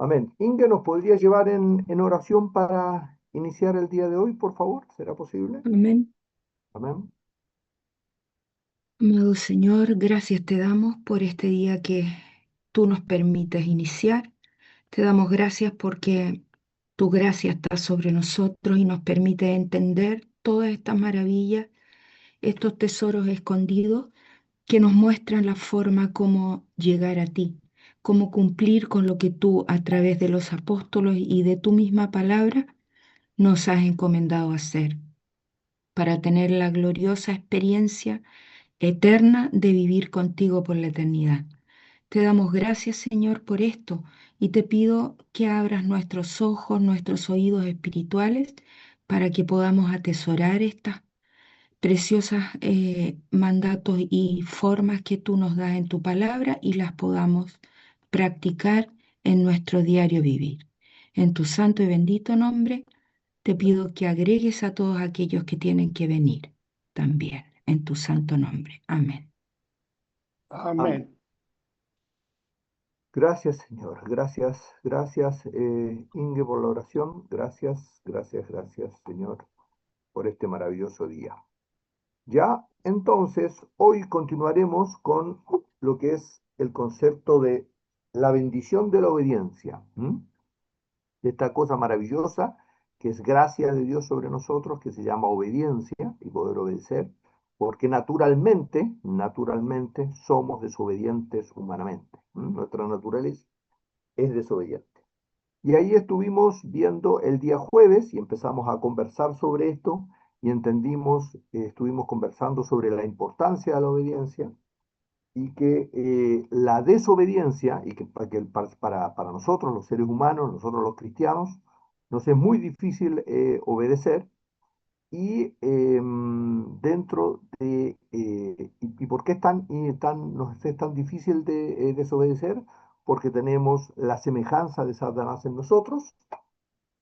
Amén. Inge, ¿nos podría llevar en oración para iniciar el día de hoy, por favor? ¿Será posible? Amén. Amén. Amado Señor, gracias te damos por este día que tú nos permites iniciar. Te damos gracias porque tu gracia está sobre nosotros y nos permite entender todas estas maravillas, estos tesoros escondidos que nos muestran la forma como llegar a ti, cómo cumplir con lo que tú a través de los apóstoles y de tu misma palabra nos has encomendado hacer para tener la gloriosa experiencia eterna de vivir contigo por la eternidad. Te damos gracias, Señor, por esto y te pido que abras nuestros ojos, nuestros oídos espirituales para que podamos atesorar estas preciosas mandatos y formas que tú nos das en tu palabra y las podamos practicar en nuestro diario vivir. En tu santo y bendito nombre te pido que agregues a todos aquellos que tienen que venir también, en tu santo nombre. Amén. Amén. Amén. Gracias, Señor. Gracias, gracias, Inge, por la oración. Gracias, gracias, gracias, Señor, por este maravilloso día. Ya, entonces, hoy continuaremos con lo que es el concepto de la bendición de la obediencia. Esta cosa maravillosa que es gracia de Dios sobre nosotros, que se llama obediencia y poder obedecer, porque naturalmente somos desobedientes humanamente. Nuestra naturaleza es desobediente. Y ahí estuvimos viendo el día jueves y empezamos a conversar sobre esto y entendimos, estuvimos conversando sobre la importancia de la obediencia y que la desobediencia, y que, para nosotros los seres humanos, nosotros los cristianos, nos es muy difícil obedecer y dentro de... y por qué nos es tan difícil de desobedecer? Porque tenemos la semejanza de Satanás en nosotros,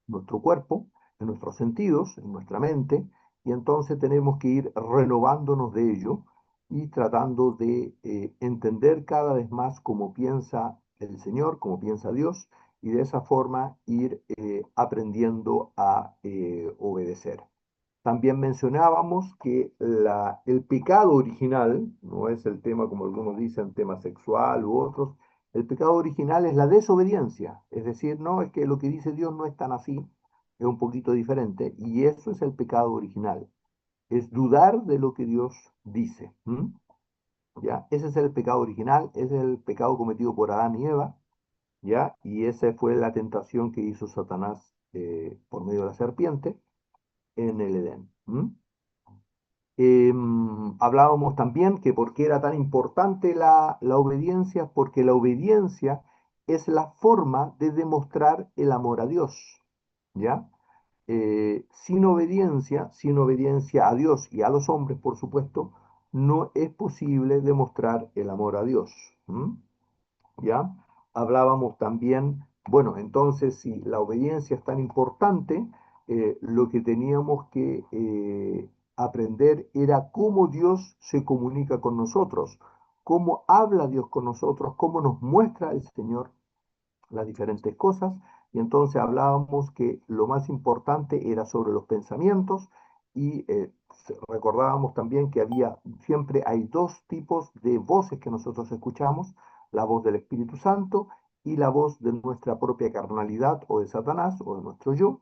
nuestro cuerpo, en nuestros sentidos, en nuestra mente, y entonces tenemos que ir renovándonos de ello y tratando de entender cada vez más cómo piensa el Señor, cómo piensa Dios, y de esa forma ir aprendiendo a obedecer. También mencionábamos que el pecado original, no es el tema como algunos dicen, tema sexual u otros, el pecado original es la desobediencia, es decir, no es que lo que dice Dios no es tan así, es un poquito diferente, y eso es el pecado original, es dudar de lo que Dios dice. ¿Ya? Ese es el pecado original, ese es el pecado cometido por Adán y Eva, ¿ya? Y esa fue la tentación que hizo Satanás por medio de la serpiente en el Edén. Hablábamos también que por qué era tan importante la obediencia, porque la obediencia es la forma de demostrar el amor a Dios, ¿ya? Sin obediencia a Dios y a los hombres, por supuesto, no es posible demostrar el amor a Dios. ¿Ya? Hablábamos también, bueno, entonces si la obediencia es tan importante, lo que teníamos que aprender era cómo Dios se comunica con nosotros, cómo habla Dios con nosotros, cómo nos muestra el Señor las diferentes cosas. Y entonces hablábamos que lo más importante era sobre los pensamientos y recordábamos también que siempre hay dos tipos de voces que nosotros escuchamos, la voz del Espíritu Santo y la voz de nuestra propia carnalidad o de Satanás o de nuestro yo,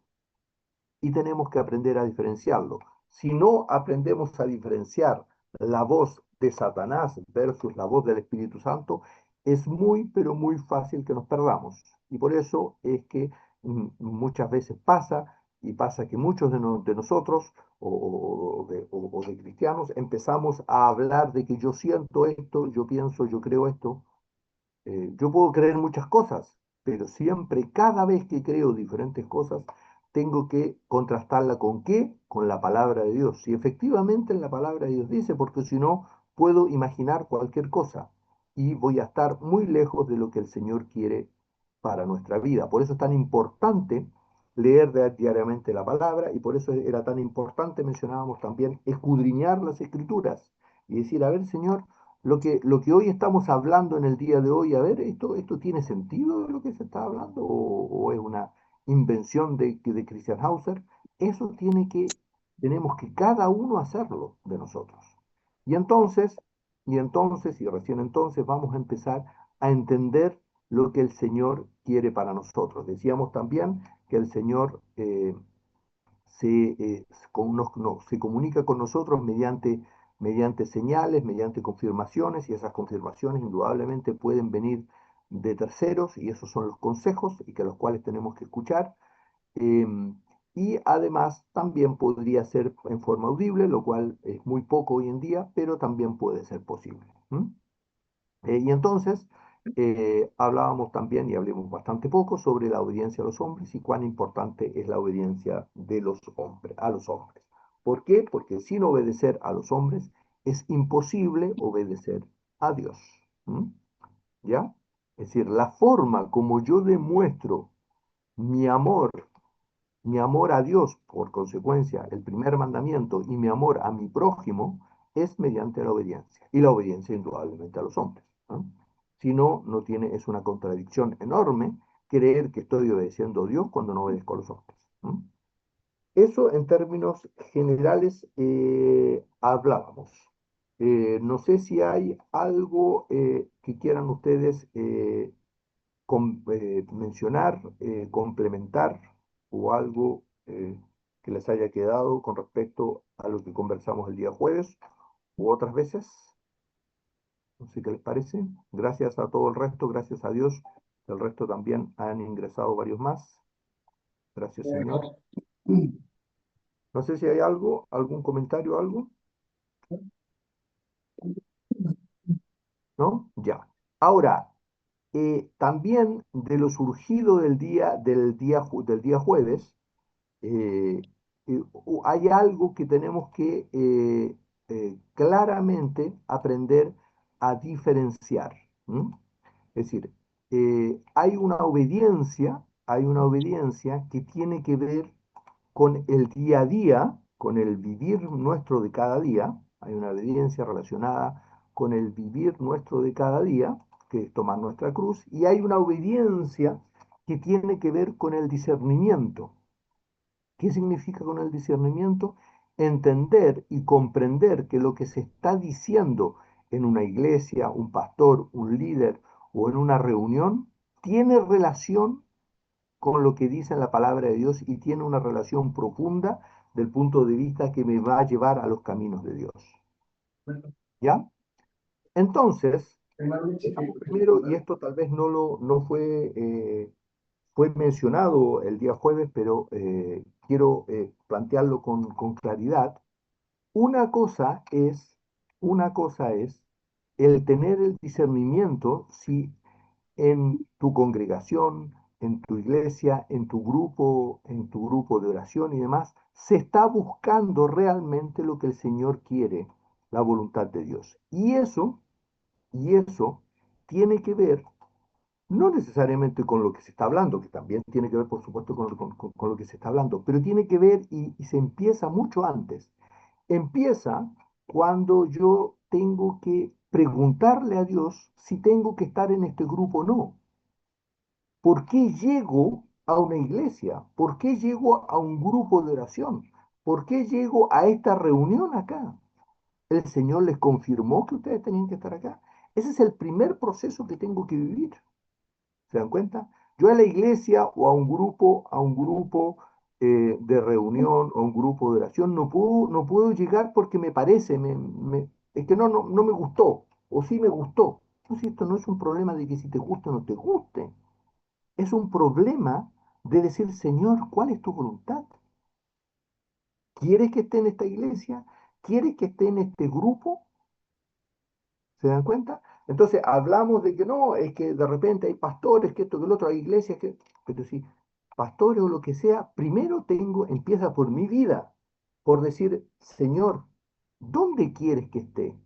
y tenemos que aprender a diferenciarlo. Si no aprendemos a diferenciar la voz de Satanás versus la voz del Espíritu Santo, es muy, pero muy fácil que nos perdamos. Y por eso es que muchas veces pasa, y pasa que muchos de nosotros o de cristianos empezamos a hablar de que yo siento esto, yo pienso, yo creo esto. Yo puedo creer muchas cosas, pero siempre, cada vez que creo diferentes cosas, tengo que contrastarla con qué, con la palabra de Dios. Si efectivamente la palabra de Dios dice, porque si no, puedo imaginar cualquier cosa y voy a estar muy lejos de lo que el Señor quiere para nuestra vida. Por eso es tan importante leer diariamente la palabra y por eso era tan importante, mencionábamos también, escudriñar las escrituras y decir, a ver, Señor, lo que hoy estamos hablando en el día de hoy, a ver, ¿esto tiene sentido de lo que se está hablando o es una invención de Christian Hauser? Eso tenemos que cada uno hacerlo de nosotros. Y entonces, y recién entonces vamos a empezar a entender lo que el Señor quiere para nosotros. Decíamos también que el Señor se comunica con nosotros mediante señales, mediante confirmaciones, y esas confirmaciones indudablemente pueden venir de terceros, y esos son los consejos, y que los cuales tenemos que escuchar. Y además también podría ser en forma audible, lo cual es muy poco hoy en día, pero también puede ser posible. Y entonces hablábamos también, y hablemos bastante poco, sobre la obediencia a los hombres y cuán importante es la obediencia de los hombres, a los hombres. ¿Por qué? Porque sin obedecer a los hombres es imposible obedecer a Dios. ¿Mm? ¿Ya? Es decir, la forma como yo demuestro mi amor, mi amor a Dios, por consecuencia, el primer mandamiento, y mi amor a mi prójimo, es mediante la obediencia. Y la obediencia indudablemente a los hombres. ¿No? Si no, es una contradicción enorme creer que estoy obedeciendo a Dios cuando no obedezco a los hombres. ¿No? Eso en términos generales hablábamos. No sé si hay algo que quieran ustedes mencionar, complementar o algo que les haya quedado con respecto a lo que conversamos el día jueves u otras veces. No sé qué les parece. Gracias a todo el resto, gracias a Dios. El resto también han ingresado varios más. Gracias, Señor. No sé si hay algo, algún comentario, algo, ¿no? Ya. Ahora, también de lo surgido del día jueves, eh, hay algo que tenemos que claramente aprender a diferenciar. ¿M? Es decir, hay una obediencia que tiene que ver con el día a día, con el vivir nuestro de cada día. Hay una obediencia relacionada con el vivir nuestro de cada día, que es tomar nuestra cruz, y hay una obediencia que tiene que ver con el discernimiento. ¿Qué significa con el discernimiento? Entender y comprender que lo que se está diciendo en una iglesia, un pastor, un líder o en una reunión, tiene relación con lo que dice la palabra de Dios y tiene una relación profunda del punto de vista que me va a llevar a los caminos de Dios. ¿Ya? Entonces, primero, y esto tal vez no fue mencionado el día jueves, pero quiero plantearlo con claridad. Una cosa es, una cosa es el tener el discernimiento si en tu congregación, en tu iglesia, en tu grupo de oración y demás, se está buscando realmente lo que el Señor quiere, la voluntad de Dios. Y eso tiene que ver no necesariamente con lo que se está hablando, que también tiene que ver, por supuesto, con lo que se está hablando, pero tiene que ver y se empieza mucho antes. Empieza cuando yo tengo que preguntarle a Dios si tengo que estar en este grupo o no. ¿Por qué llego a una iglesia? ¿Por qué llego a un grupo de oración? ¿Por qué llego a esta reunión acá? ¿El Señor les confirmó que ustedes tenían que estar acá? Ese es el primer proceso que tengo que vivir. ¿Se dan cuenta? Yo a la iglesia o a un grupo de reunión o un grupo de oración no puedo llegar porque me parece, es que no me gustó, o sí me gustó. No, si esto no es un problema de que si te guste o no te guste, es un problema de decir, Señor, ¿cuál es tu voluntad? ¿Quieres que esté en esta iglesia? ¿Quieres que esté en este grupo? ¿Se dan cuenta? Entonces hablamos de que no, es que de repente hay pastores, que esto, que el otro, hay iglesias, que... Pero sí, pastores o lo que sea, primero empieza por mi vida, por decir, Señor, ¿dónde quieres que esté?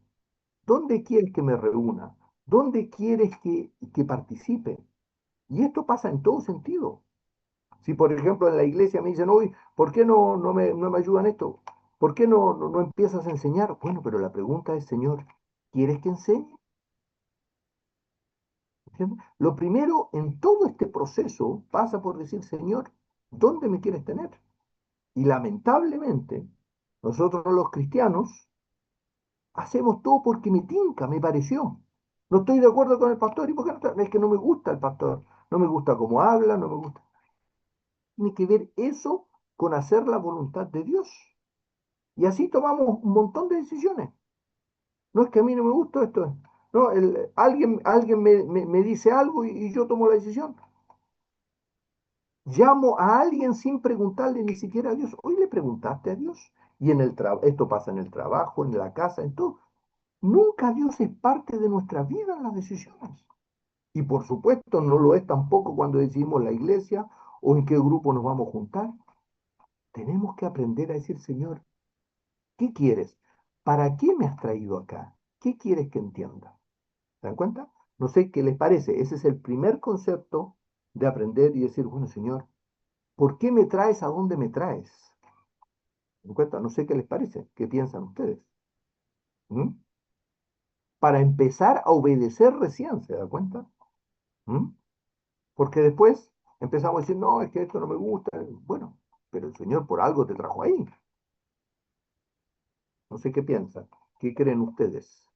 ¿Dónde quieres que me reúna? ¿Dónde quieres que participe? Y esto pasa en todo sentido. Si, por ejemplo, en la iglesia me dicen, hoy, ¿por qué no me ayudan esto? ¿Por qué no empiezas a enseñar? Bueno, pero la pregunta es, Señor, ¿Quieres que enseñe? ¿Entiendes? Lo primero en todo este proceso pasa por decir, Señor, ¿dónde me quieres tener? Y lamentablemente, nosotros los cristianos hacemos todo porque me tinca, me pareció. No estoy de acuerdo con el pastor. ¿Y por qué no es que no me gusta el pastor? No me gusta cómo habla, no me gusta. Tiene que ver eso con hacer la voluntad de Dios. Y así tomamos un montón de decisiones. No es que a mí no me gusta esto. No, alguien me dice algo y yo tomo la decisión. Llamo a alguien sin preguntarle ni siquiera a Dios. Hoy le preguntaste a Dios. Y en el esto pasa en el trabajo, en la casa, en todo. Nunca Dios es parte de nuestra vida en las decisiones. Y por supuesto no lo es tampoco cuando decidimos la iglesia o en qué grupo nos vamos a juntar. Tenemos que aprender a decir, Señor, ¿qué quieres? ¿Para qué me has traído acá? ¿Qué quieres que entienda? ¿Se dan cuenta? No sé qué les parece. Ese es el primer concepto de aprender y decir, bueno, Señor, ¿por qué me traes a dónde me traes? ¿Se dan cuenta? No sé qué les parece. ¿Qué piensan ustedes? ¿Mm? Para empezar a obedecer recién, ¿se da cuenta? ¿Mm? Porque después empezamos a decir, no, es que esto no me gusta. Bueno, pero el Señor por algo te trajo ahí. No sé qué piensan. ¿Qué creen ustedes?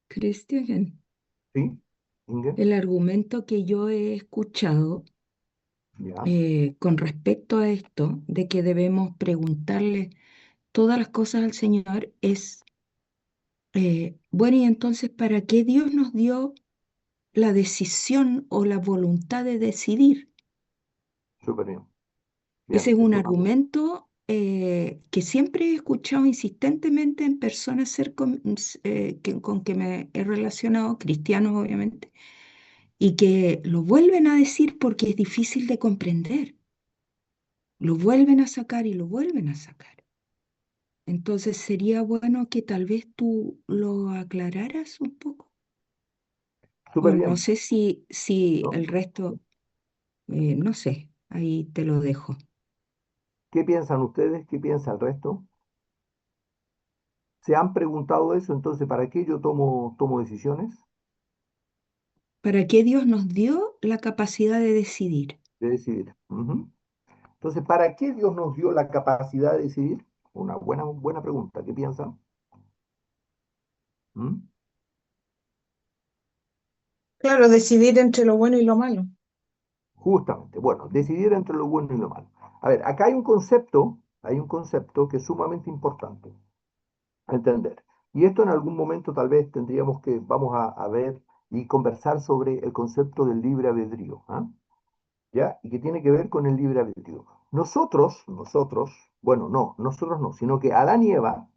Cristian, ¿Sí? ¿Inge? el argumento que yo he escuchado ¿Ya? con respecto a esto, de que debemos preguntarle todas las cosas al Señor, es, bueno, y entonces, ¿para qué Dios nos dio la decisión o la voluntad de decidir? Súper bien. Ese Bien, es es un una buena. argumento que siempre he escuchado insistentemente en personas con que me he relacionado, cristianos obviamente, y que lo vuelven a decir porque es difícil de comprender. Lo vuelven a sacar y lo vuelven a sacar. Entonces sería bueno que tal vez tú lo aclararas un poco. O Súper no bien. sé si ¿No? el resto, no sé, ahí te lo dejo. ¿Qué piensan ustedes? ¿Qué piensa el resto? ¿Se han preguntado eso? Entonces, ¿para qué yo tomo decisiones? ¿Para qué Dios nos dio la capacidad de decidir? De decidir. Ujú. Entonces, ¿para qué Dios nos dio la capacidad de decidir? Una buena pregunta. ¿Qué piensan? ¿Mm? Claro, decidir entre lo bueno y lo malo. Justamente, bueno, decidir entre lo bueno y lo malo. A ver, acá hay un concepto que es sumamente importante a entender. Y esto en algún momento tal vez tendríamos que, vamos a ver y conversar sobre el concepto del libre albedrío, ¿ah? ¿Ya? Y que tiene que ver con el libre albedrío. Bueno, no, nosotros no, sino que Adán y Eva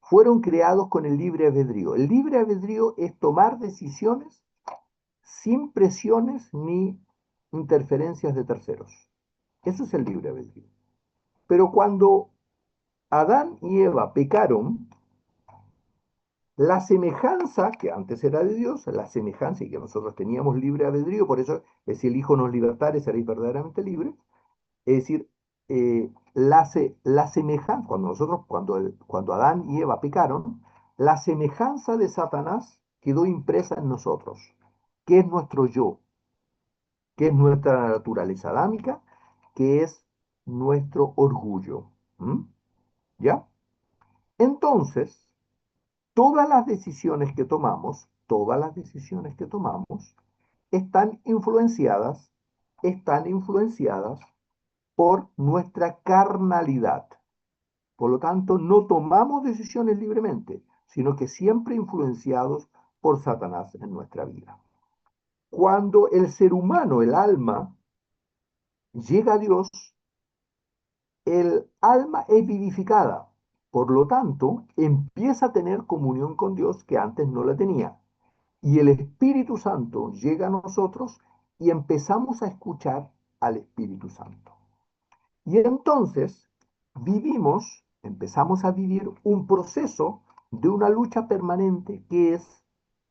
fueron creados con el libre albedrío. El libre albedrío es tomar decisiones sin presiones ni interferencias de terceros. Eso es el libre albedrío. Pero cuando Adán y Eva pecaron, la semejanza, que antes era de Dios, la semejanza y que nosotros teníamos libre albedrío, por eso es si el Hijo nos libertare, seréis verdaderamente libres, es decir, la semejanza, cuando Adán y Eva pecaron, la semejanza de Satanás quedó impresa en nosotros, que es nuestro yo, que es nuestra naturaleza adámica, que es nuestro orgullo. ¿Mm? ¿Ya? Entonces, todas las decisiones que tomamos, están están influenciadas por nuestra carnalidad. Por lo tanto, no tomamos decisiones libremente, sino que siempre influenciados por Satanás en nuestra vida. Cuando el ser humano, el alma, llega a Dios, el alma es vivificada. Por lo tanto, empieza a tener comunión con Dios que antes no la tenía. Y el Espíritu Santo llega a nosotros y empezamos a escuchar al Espíritu Santo. Y entonces empezamos a vivir un proceso de una lucha permanente que es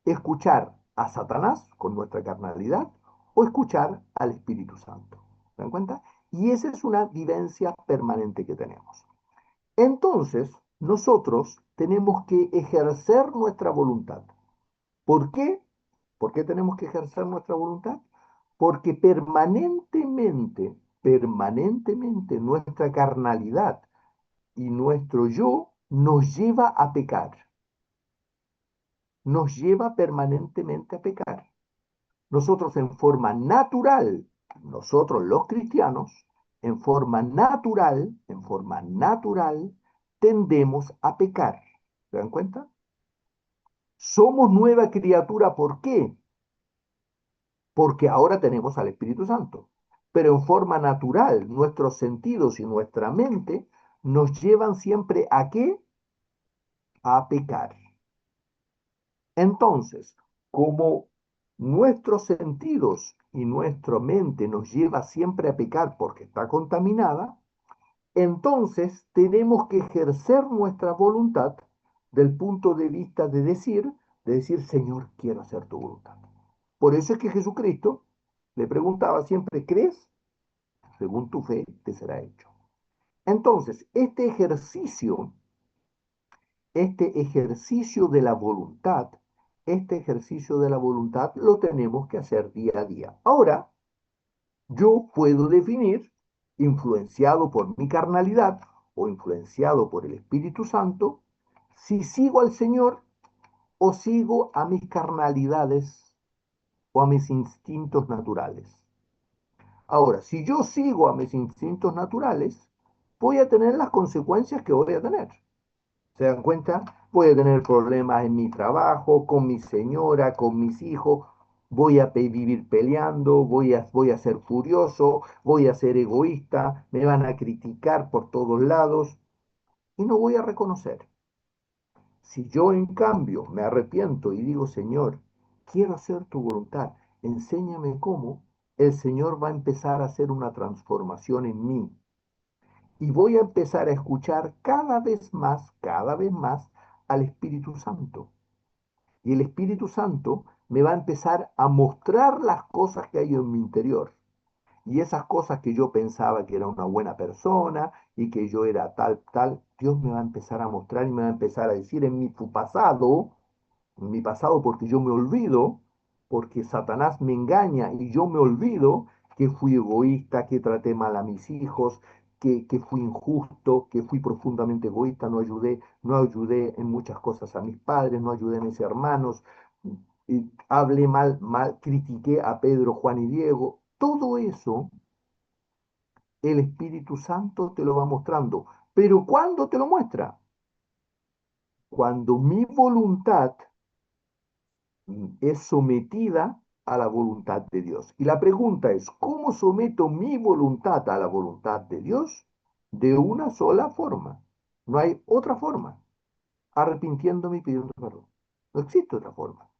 escuchar a Satanás con nuestra carnalidad o escuchar al Espíritu Santo. ¿Se dan cuenta? Y esa es una vivencia permanente que tenemos. Entonces, nosotros tenemos que ejercer nuestra voluntad. ¿Por qué? ¿Por qué tenemos que ejercer nuestra voluntad? Porque permanentemente nuestra carnalidad y nuestro yo nos lleva a pecar, nos lleva permanentemente a pecar. Nosotros en forma natural, nosotros los cristianos, en forma natural, tendemos a pecar. ¿Se dan cuenta? Somos nueva criatura, ¿por qué? Porque ahora tenemos al Espíritu Santo. Pero en forma natural, nuestros sentidos y nuestra mente nos llevan siempre ¿a qué? A pecar. Entonces, como nuestros sentidos y nuestra mente nos lleva siempre a pecar porque está contaminada, entonces tenemos que ejercer nuestra voluntad del punto de vista de decir, Señor, quiero hacer tu voluntad. Por eso es que Jesucristo le preguntaba siempre, ¿crees? Según tu fe te será hecho. Entonces, este ejercicio de la voluntad, este ejercicio de la voluntad lo tenemos que hacer día a día. Ahora, yo puedo definir, influenciado por mi carnalidad o influenciado por el Espíritu Santo, si sigo al Señor o sigo a mis carnalidades o a mis instintos naturales. Ahora, si yo sigo a mis instintos naturales, voy a tener las consecuencias que voy a tener. ¿Se dan cuenta? Voy a tener problemas en mi trabajo, con mi señora, con mis hijos. Voy a vivir peleando, voy a ser furioso, voy a ser egoísta, me van a criticar por todos lados y no voy a reconocer. Si yo en cambio me arrepiento y digo, Señor, quiero hacer tu voluntad, enséñame cómo, el Señor va a empezar a hacer una transformación en mí y voy a empezar a escuchar cada vez más al Espíritu Santo. Y el Espíritu Santo me va a empezar a mostrar las cosas que hay en mi interior. Y esas cosas que yo pensaba que era una buena persona y que yo era tal, Dios me va a empezar a mostrar y me va a empezar a decir en mi pasado porque yo me olvido, porque Satanás me engaña y yo me olvido que fui egoísta, que traté mal a mis hijos, que fui injusto, que fui profundamente egoísta, no ayudé en muchas cosas a mis padres, no ayudé a mis hermanos, y hablé mal, critiqué a Pedro, Juan y Diego. Todo eso el Espíritu Santo te lo va mostrando. Pero ¿cuándo te lo muestra? Cuando mi voluntad es sometida a la voluntad de Dios. Y la pregunta es, ¿cómo someto mi voluntad a la voluntad de Dios? De una sola forma. No hay otra forma. Arrepintiéndome y pidiendo perdón. No existe otra forma.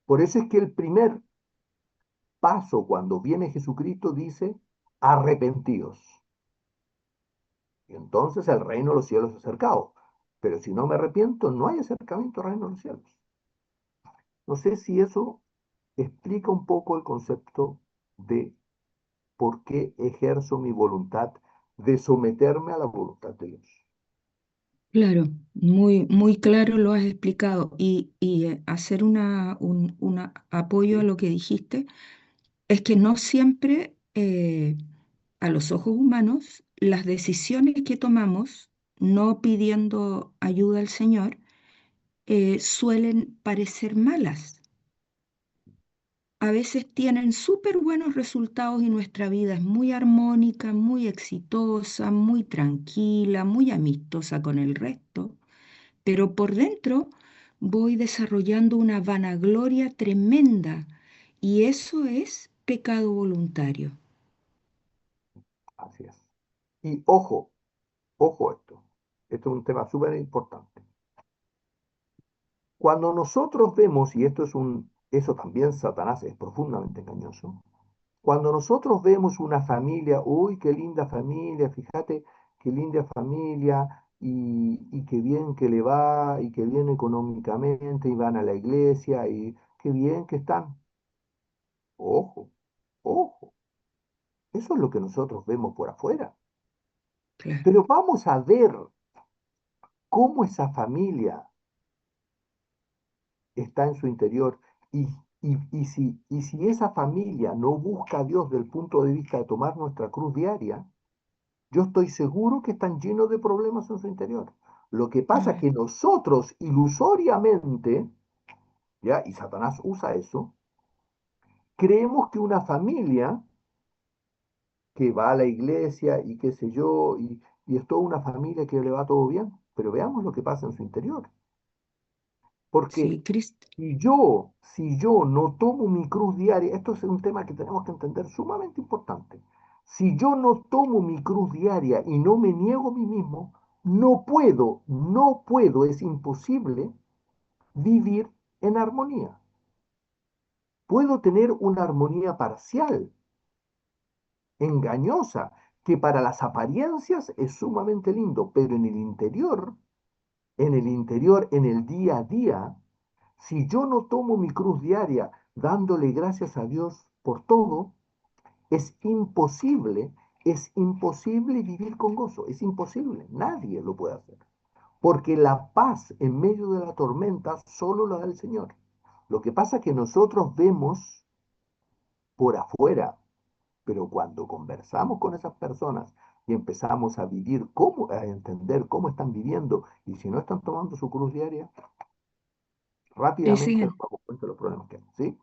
Por eso es que el primer paso cuando viene Jesucristo dice, arrepentíos. Y entonces el reino de los cielos es acercado. Pero si no me arrepiento, no hay acercamiento al reino de los cielos. No sé si eso explica un poco el concepto de por qué ejerzo mi voluntad de someterme a la voluntad de Dios. Claro, muy, muy claro lo has explicado. Hacer un apoyo a ¿Sí? lo que dijiste es que no siempre, a los ojos humanos, las decisiones que tomamos, no pidiendo ayuda al Señor, suelen parecer malas. A veces tienen súper buenos resultados y nuestra vida es muy armónica, muy exitosa, muy tranquila, muy amistosa con el resto, pero por dentro voy desarrollando una vanagloria tremenda y eso es pecado voluntario. Así es. Y ojo esto. Esto es un tema súper importante. Cuando nosotros vemos, y eso también Satanás es profundamente engañoso, cuando nosotros vemos una familia, uy, qué linda familia, fíjate, qué linda familia, y qué bien que le va, y qué bien económicamente, y van a la iglesia, y qué bien que están. Ojo, ojo, eso es lo que nosotros vemos por afuera. Claro. Pero vamos a ver cómo esa familia está en su interior y si esa familia no busca a Dios desde el punto de vista de tomar nuestra cruz diaria, yo estoy seguro que están llenos de problemas en su interior. Lo que pasa es Amén. que nosotros ilusoriamente, ¿ya? Y Satanás usa eso, creemos que una familia que va a la iglesia y qué sé yo, y es toda una familia que le va todo bien, pero veamos lo que pasa en su interior. Porque Sí, Cristo. si yo no tomo mi cruz diaria, esto es un tema que tenemos que entender sumamente importante. Si yo no tomo mi cruz diaria y no me niego a mí mismo, no puedo, es imposible vivir en armonía. Puedo tener una armonía parcial, engañosa, que para las apariencias es sumamente lindo, pero en el interior, en el día a día, si yo no tomo mi cruz diaria dándole gracias a Dios por todo, es imposible vivir con gozo, es imposible, nadie lo puede hacer. Porque la paz en medio de la tormenta solo la da el Señor. Lo que pasa es que nosotros vemos por afuera, pero cuando conversamos con esas personas y empezamos a vivir a entender cómo están viviendo, y si no están tomando su cruz diaria, rápidamente Ese, nos damos cuenta de los problemas que hay. ¿Sí?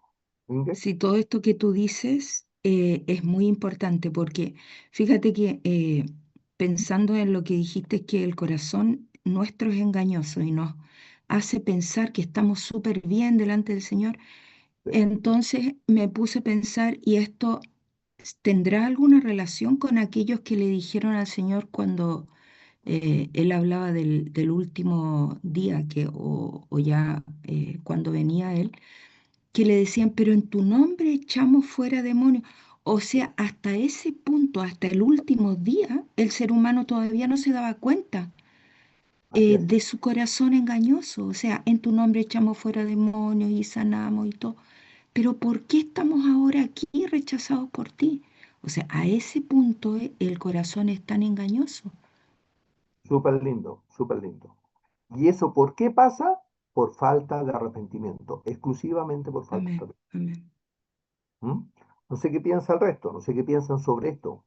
¿Inge? sí, todo esto que tú dices es muy importante porque fíjate que pensando en lo que dijiste, que el corazón nuestro es engañoso y nos hace pensar que estamos súper bien delante del Señor. Sí. Entonces me puse a pensar, ¿y esto tendrá alguna relación con aquellos que le dijeron al Señor cuando él hablaba del último día o ya cuando venía él, que le decían, pero en tu nombre echamos fuera demonios? O sea, hasta ese punto, hasta el último día, el ser humano todavía no se daba cuenta Así es. de su corazón engañoso. O sea, en tu nombre echamos fuera demonios y sanamos y todo. Pero ¿por qué estamos ahora aquí rechazados por ti? O sea, a ese punto el corazón es tan engañoso. Súper lindo, súper lindo. ¿Y eso por qué pasa? Por falta de arrepentimiento, exclusivamente por falta de Amén, arrepentimiento. amén. ¿Mm? No sé qué piensa el resto, no sé qué piensan sobre esto.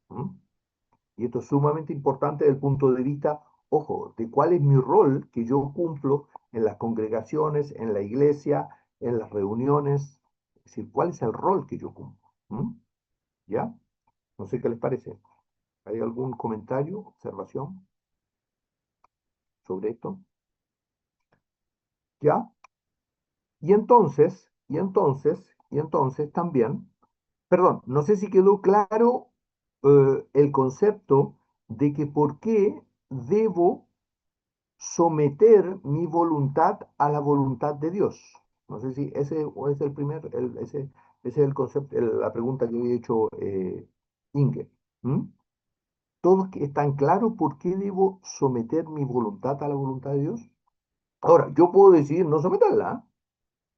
Y esto es sumamente importante desde el punto de vista, ojo, de cuál es mi rol que yo cumplo en las congregaciones, en la iglesia, en las reuniones. Es decir, cuál es el rol que yo cumplo. ¿Ya? No sé qué les parece. ¿Hay algún comentario, observación sobre esto? ¿Ya? Y entonces también, perdón, no sé si quedó claro el concepto de que por qué debo someter mi voluntad a la voluntad de Dios. No sé si ese es el primer, ese es el concepto, la pregunta que había hecho Inge. ¿Mm? ¿Todos están claros por qué debo someter mi voluntad a la voluntad de Dios? Ahora, yo puedo decidir no someterla.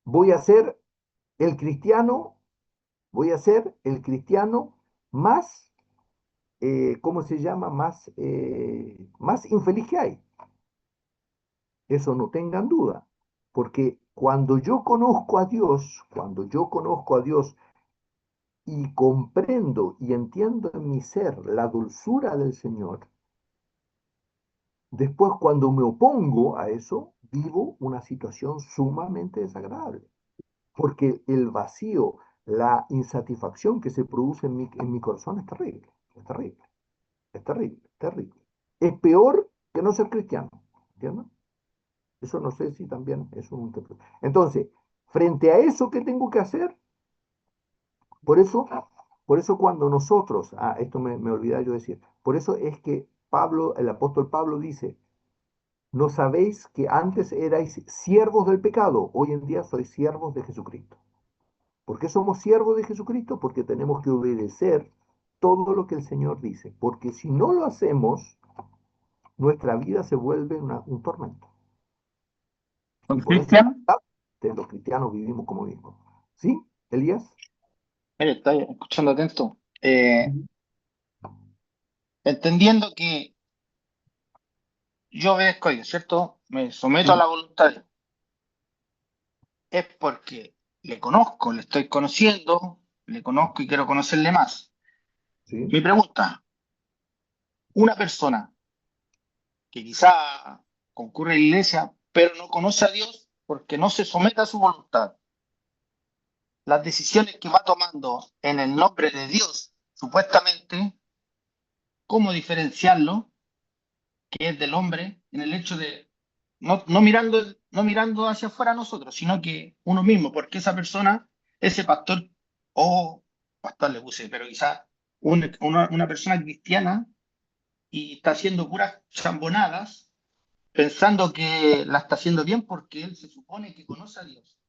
Voy a ser el cristiano, voy a ser el cristiano más, ¿cómo se llama? Más infeliz que hay. Eso no tengan duda, porque cuando yo conozco a Dios y comprendo y entiendo en mi ser la dulzura del Señor, después cuando me opongo a eso, vivo una situación sumamente desagradable, porque el vacío, la insatisfacción que se produce en mi corazón es terrible, es terrible, es terrible, es terrible. Es peor que no ser cristiano, ¿entiendes? Eso no sé si también es un... Entonces, frente a eso, ¿qué tengo que hacer? Por eso, por eso cuando nosotros, esto me olvidaba yo decir, por eso es que Pablo, el apóstol Pablo dice, ¿no sabéis que antes erais siervos del pecado? Hoy en día sois siervos de Jesucristo. ¿Por qué somos siervos de Jesucristo? Porque tenemos que obedecer todo lo que el Señor dice. Porque si no lo hacemos, nuestra vida se vuelve un tormento. Don Y por eso Cristian, los cristianos vivimos como mismos. ¿Sí, Elías? mire, estoy escuchando atento. Ujú. Entendiendo que yo obedezco a Dios, ¿cierto? me someto a Sí, la voluntad de Dios, es porque le conozco, le estoy conociendo, le conozco y quiero conocerle más. sí. Mi pregunta, una persona que quizá concurre a la iglesia, pero no conoce a Dios porque no se somete a su voluntad, las decisiones que va tomando en el nombre de Dios, supuestamente, ¿cómo diferenciarlo, que es del hombre, en el hecho de no mirando hacia afuera a nosotros, sino que uno mismo, porque esa persona, ese pastor, o pastor le puse, pero quizás una persona cristiana y está haciendo puras chambonadas, pensando que la está haciendo bien porque él se supone que conoce a Dios.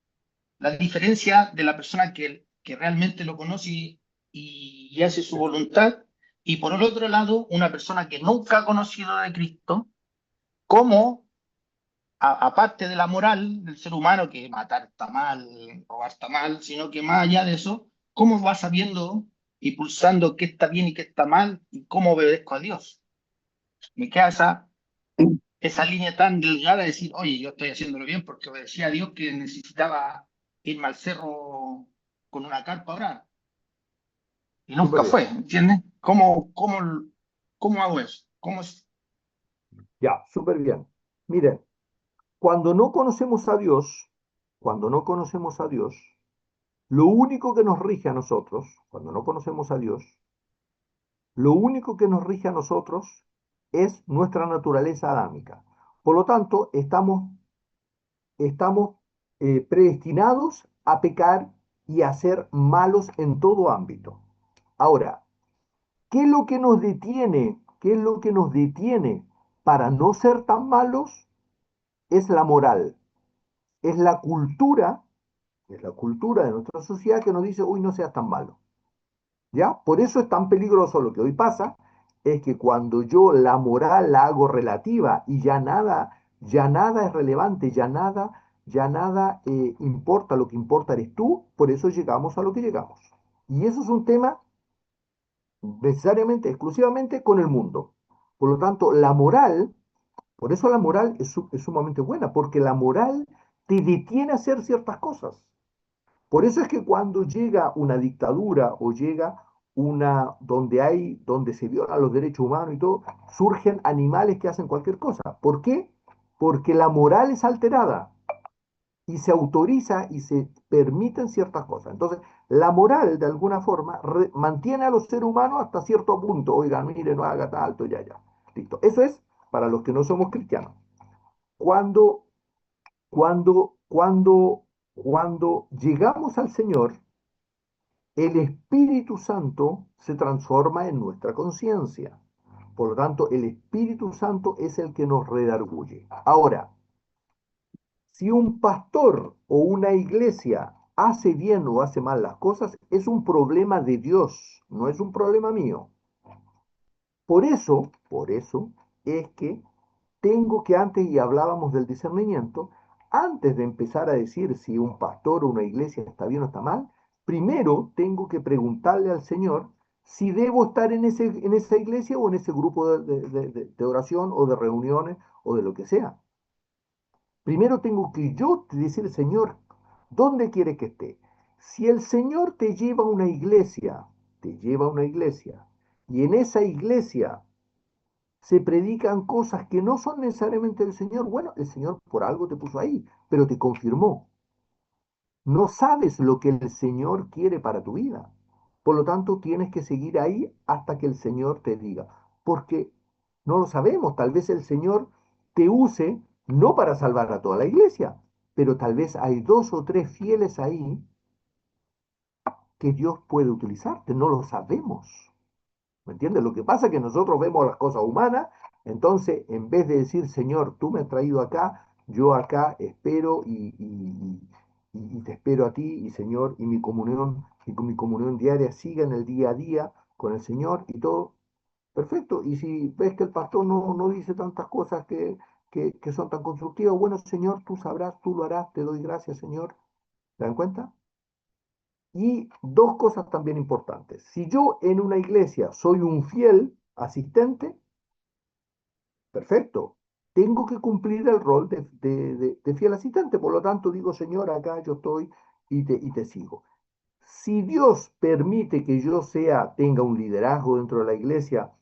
La diferencia de la persona que realmente lo conoce y hace su voluntad, y por el otro lado, una persona que nunca ha conocido de Cristo, cómo, aparte de la moral del ser humano, que matar está mal, robar está mal, sino que más allá de eso, cómo va sabiendo y pulsando qué está bien y qué está mal, y cómo obedezco a Dios. Me queda esa línea tan delgada de decir, oye, yo estoy haciéndolo bien porque obedecía a Dios que necesitaba irme al cerro con una carpa a orar. Y Súper nunca bien. fue, ¿entiendes? ¿Cómo hago eso? Ya, súper bien. Miren, cuando no conocemos a Dios, cuando no conocemos a Dios, lo único que nos rige a nosotros, cuando no conocemos a Dios, lo único que nos rige a nosotros es nuestra naturaleza adámica. Por lo tanto, estamos predestinados a pecar y a ser malos en todo ámbito. Ahora, ¿qué es lo que nos detiene? ¿Qué es lo que nos detiene para no ser tan malos? Es la moral, es es la cultura de nuestra sociedad que nos dice, uy, no seas tan malo. ¿Ya? Por eso es tan peligroso lo que hoy pasa, es que cuando yo la moral la hago relativa y ya nada es relevante, ya nada importa, lo que importa eres tú, por eso llegamos a lo que llegamos. Y eso es un tema necesariamente, exclusivamente con el mundo. Por lo tanto, la moral, por eso la moral es sumamente buena, porque la moral te detiene a hacer ciertas cosas. Por eso es que cuando llega una dictadura o llega una donde se violan los derechos humanos y todo, surgen animales que hacen cualquier cosa. ¿Por qué? Porque la moral es alterada y se autoriza y se permiten ciertas cosas. Entonces, la moral, de alguna forma, mantiene a los seres humanos hasta cierto punto. Oigan, mire, no haga tanto, ya, ya. Listo. Eso es para los que no somos cristianos. Cuando, cuando llegamos al Señor, el Espíritu Santo se transforma en nuestra conciencia. Por lo tanto, el Espíritu Santo es el que nos redarguye. Ahora, si un pastor o una iglesia hace bien o hace mal las cosas, es un problema de Dios, no es un problema mío. Por eso es que tengo que antes, y hablábamos del discernimiento, antes de empezar a decir si un pastor o una iglesia está bien o está mal, primero tengo que preguntarle al Señor si debo estar en esa iglesia o en ese grupo de oración o de reuniones o de lo que sea. Primero tengo que yo decir, Señor, ¿dónde quiere que esté? Si el Señor te lleva a una iglesia, y en esa iglesia se predican cosas que no son necesariamente del Señor, bueno, el Señor por algo te puso ahí, pero te confirmó. No sabes lo que el Señor quiere para tu vida. Por lo tanto, tienes que seguir ahí hasta que el Señor te diga, porque no lo sabemos, tal vez el Señor te use no para salvar a toda la iglesia, pero tal vez hay dos o tres fieles ahí que Dios puede utilizarte, no lo sabemos. ¿Me entiendes? Lo que pasa es que nosotros vemos las cosas humanas, entonces en vez de decir, Señor, tú me has traído acá, yo acá espero y te espero a ti, y Señor, y con mi comunión diaria siga en el día a día con el Señor y todo, perfecto. Y si ves que el pastor no dice tantas cosas que son tan constructivas, bueno, Señor, tú sabrás, tú lo harás, te doy gracias, Señor. ¿Se dan cuenta? Y dos cosas también importantes. Si yo en una iglesia soy un fiel asistente, perfecto. tengo que cumplir el rol de fiel asistente. Por lo tanto, digo, Señor, acá yo estoy y te sigo. Si Dios permite que yo tenga un liderazgo dentro de la iglesia,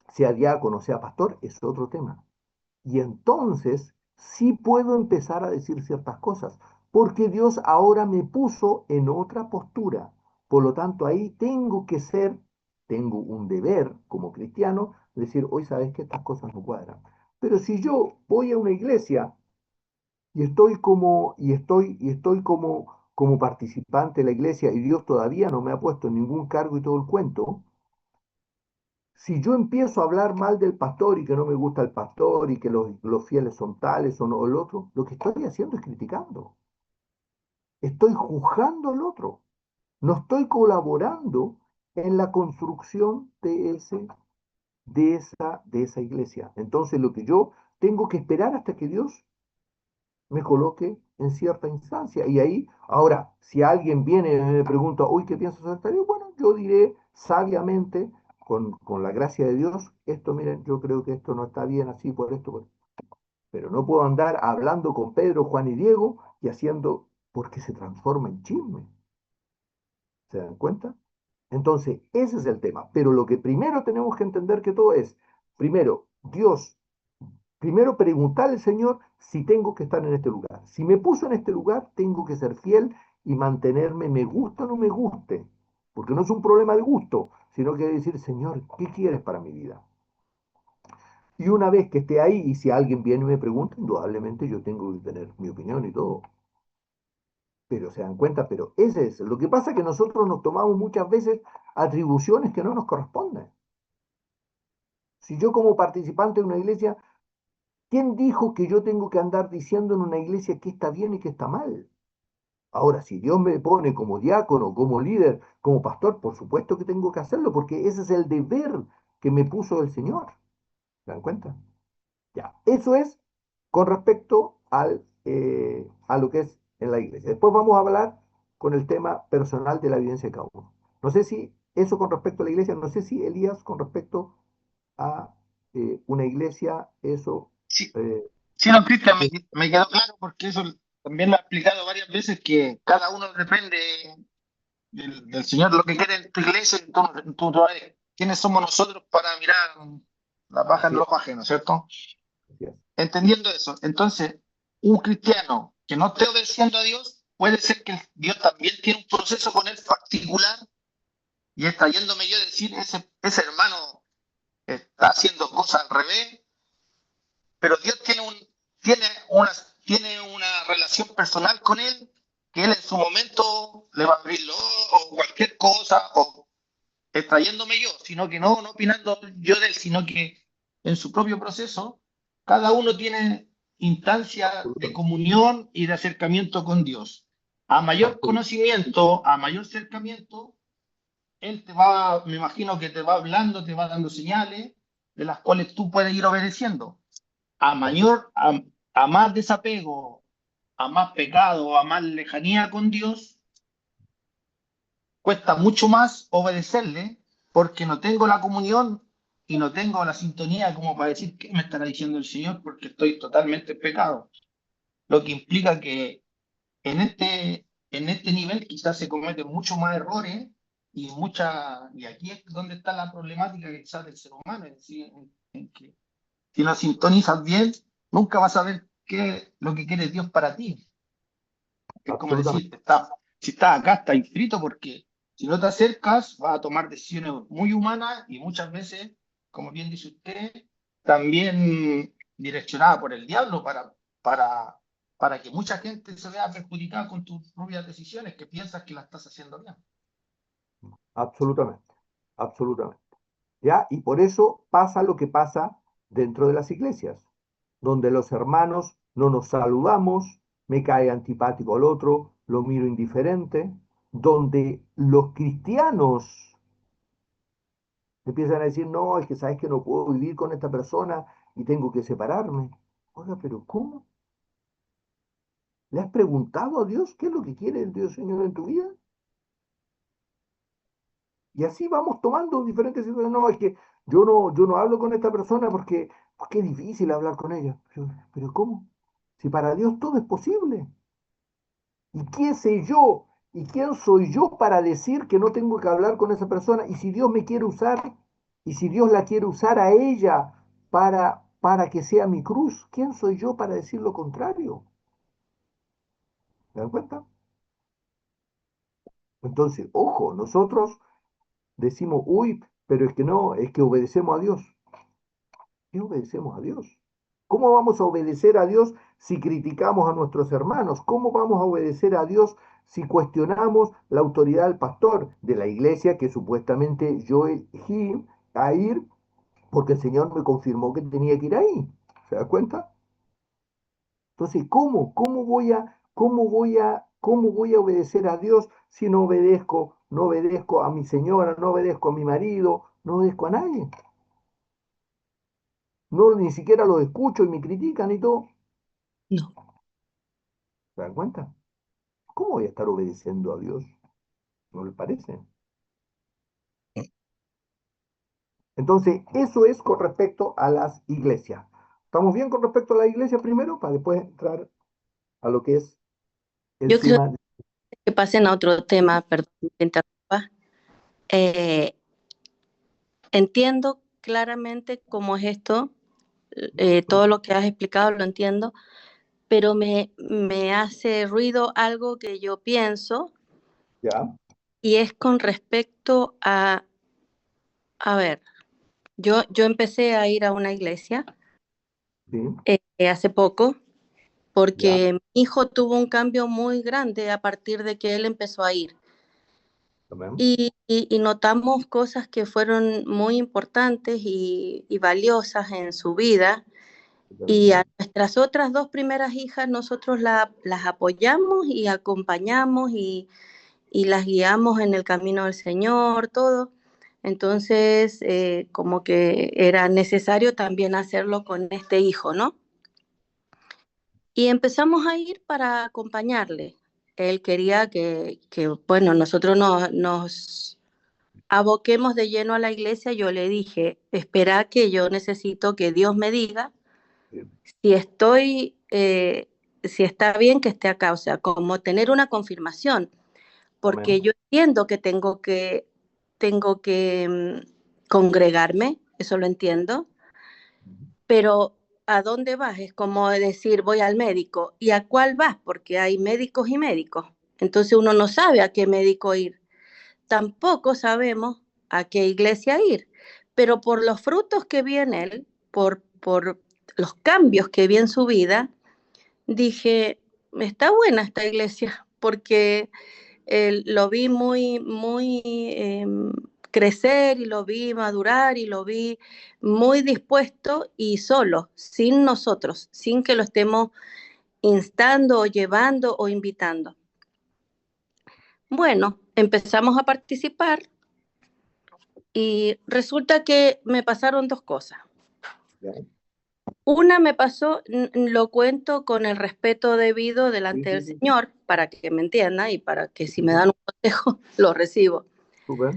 sea diácono, sea pastor, es otro tema. Y entonces sí puedo empezar a decir ciertas cosas, porque Dios ahora me puso en otra postura. Por lo tanto, ahí tengo un deber como cristiano, decir, hoy sabes que estas cosas no cuadran. Pero si yo voy a una iglesia como participante de la iglesia y Dios todavía no me ha puesto en ningún cargo y todo el cuento, si yo empiezo a hablar mal del pastor y que no me gusta el pastor y que los fieles son tales o no el otro, lo que estoy haciendo es criticando. Estoy juzgando al otro. No estoy colaborando en la construcción de esa iglesia. Entonces lo que yo tengo que esperar hasta que Dios me coloque en cierta instancia. Y ahí, ahora, si alguien viene y me pregunta, hoy, ¿qué piensas de esta? Bueno, yo diré sabiamente, con la gracia de Dios, esto, miren, yo creo que esto no está bien así, por esto, pero no puedo andar hablando con Pedro, Juan y Diego y haciendo, porque se transforma en chisme. ¿Se dan cuenta? Entonces, ese es el tema. Pero lo que primero tenemos que entender que todo es, primero, primero preguntarle al Señor si tengo que estar en este lugar. Si me puso en este lugar, tengo que ser fiel y mantenerme, me gusta o no me guste. Porque no es un problema de gusto, sino que decir, Señor, ¿qué quieres para mi vida? Y una vez que esté ahí, y si alguien viene y me pregunta, indudablemente yo tengo que tener mi opinión y todo. Pero se dan cuenta, pero ese es. Lo que pasa es que nosotros nos tomamos muchas veces atribuciones que no nos corresponden. Si yo como participante de una iglesia, ¿quién dijo que yo tengo que andar diciendo en una iglesia qué está bien y qué está mal? Ahora, si Dios me pone como diácono, como líder, como pastor, por supuesto que tengo que hacerlo, porque ese es el deber que me puso el Señor. ¿Se dan cuenta? Ya, eso es con respecto a lo que es en la iglesia. Después vamos a hablar con el tema personal de la evidencia de cada uno. No sé si eso con respecto a la iglesia, no sé si Elías con respecto a una iglesia, eso... Sí, eh, sí, no, Cristian, me quedó claro porque eso también lo he explicado varias veces que cada uno depende del Señor, lo que quiere en tu iglesia, quiénes somos nosotros para mirar la paja en así el es, ojo ajeno, ¿cierto? así es. Entendiendo eso, entonces, un cristiano que no esté obedeciendo a Dios, puede ser que Dios también tiene un proceso con él particular y está yéndome yo a decir, ese hermano está haciendo cosas al revés, pero Dios tiene, una, tiene una relación personal con él, que él en su momento le va a abrir los ojos o cualquier cosa, o extrayéndome yo, sino que no opinando yo de él, sino que en su propio proceso, cada uno tiene instancia de Absolutamente, comunión y de acercamiento con Dios. A mayor absolutamente. conocimiento, a mayor acercamiento, él te va, me imagino que te va hablando, te va dando señales de las cuales tú puedes ir obedeciendo. A mayor, a más desapego, a más pecado, a más lejanía con Dios, cuesta mucho más obedecerle porque no tengo la comunión y no tengo la sintonía como para decir qué me estará diciendo el Señor porque estoy totalmente en pecado. Lo que implica que en este nivel quizás se cometen muchos más errores y aquí es donde está la problemática quizás del ser humano, es decir, en que si no sintonizas bien, nunca vas a ver lo que quiere Dios para ti. Es como decir, Absolutamente. si estás acá, estás inscrito porque si no te acercas, vas a tomar decisiones muy humanas y muchas veces, como bien dice usted, también direccionada por el diablo para que mucha gente se vea perjudicada con tus propias decisiones que piensas que las estás haciendo bien. Absolutamente. Absolutamente. ¿Ya? Y por eso pasa lo que pasa dentro de las iglesias, donde los hermanos no nos saludamos, me cae antipático al otro, lo miro indiferente, donde los cristianos empiezan a decir, no, es que sabes que no puedo vivir con esta persona y tengo que separarme. Oiga, pero ¿cómo? ¿Le has preguntado a Dios qué es lo que quiere el Dios Señor en tu vida? Y así vamos tomando diferentes situaciones. No, es que yo no hablo con esta persona porque es difícil hablar con ella. Pero ¿cómo? Si para Dios todo es posible. ¿Y quién sé yo? ¿Y quién soy yo para decir que no tengo que hablar con esa persona? Y si Dios me quiere usar, y si Dios la quiere usar a ella para que sea mi cruz, ¿quién soy yo para decir lo contrario? ¿Se dan cuenta? Entonces, ojo, nosotros decimos, uy, pero es que no, es que obedecemos a Dios. ¿Qué obedecemos a Dios? ¿Cómo vamos a obedecer a Dios si criticamos a nuestros hermanos? ¿Cómo vamos a obedecer a Dios si cuestionamos la autoridad del pastor de la iglesia que supuestamente yo elegí a ir porque el Señor me confirmó que tenía que ir ahí? ¿Se da cuenta? Entonces, cómo voy a obedecer a Dios si no obedezco a mi señora, no obedezco a mi marido, no obedezco a nadie? No, ni siquiera los escucho y me critican y todo. No. ¿Se dan cuenta? ¿Cómo voy a estar obedeciendo a Dios? ¿No le parece? Entonces, eso es con respecto a las iglesias. ¿Estamos bien con respecto a la iglesia primero para después entrar a lo que es el Yo creo tema? que pasen a otro tema, perdón que interrumpa. Eh, Entiendo claramente cómo es esto, todo lo que has explicado lo entiendo, pero me hace ruido algo que yo pienso ¿Ya? y es con respecto a ver, yo empecé a ir a una iglesia ¿Sí? hace poco ¿Ya? porque mi hijo tuvo un cambio muy grande a partir de que él empezó a ir. ¿También? Y notamos cosas que fueron muy importantes y valiosas en su vida. Y a ¿También? nuestras otras dos primeras hijas nosotros las apoyamos y acompañamos y las guiamos en el camino del Señor, todo. Entonces, como que era necesario también hacerlo con este hijo, ¿no? Y empezamos a ir para acompañarle. Él quería bueno, nosotros nos aboquemos de lleno a la iglesia. Yo le dije, espera que yo necesito que Dios me diga Sí. si estoy, si está bien que esté acá, o sea, como tener una confirmación, porque Amén. yo entiendo que tengo que congregarme, eso lo entiendo, pero ¿a dónde vas? Es como decir, voy al médico. ¿Y a cuál vas? Porque hay médicos y médicos. Entonces uno no sabe a qué médico ir. Tampoco sabemos a qué iglesia ir. Pero por los frutos que vi en él, por los cambios que vi en su vida, dije, está buena esta iglesia, porque lo vi muy crecer y lo vi madurar y lo vi muy dispuesto y solo, sin nosotros, sin que lo estemos instando o llevando o invitando. Bueno, empezamos a participar y resulta que me pasaron dos cosas. ¿Ya? Una me pasó, lo cuento con el respeto debido Sí, delante sí, del sí, sí. Señor, para que me entienda y para que si me Ujú. dan un consejo, lo recibo. Súper.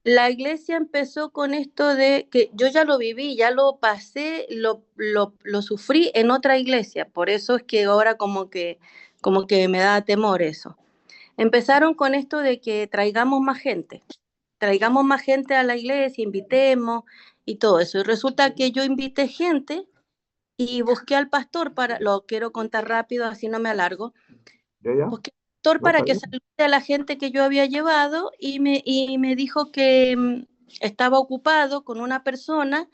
La iglesia empezó con esto de que yo ya lo viví, ya lo pasé, lo sufrí en otra iglesia, por eso es que ahora como que me da temor eso. Empezaron con esto de que traigamos más gente a la iglesia, invitemos y todo eso. Y resulta que yo invité gente y busqué al pastor lo quiero contar rápido, así no me alargo, ¿Ya, ya? busqué al pastor No, para está que bien. salude a la gente que yo había llevado y me dijo que estaba ocupado con una persona,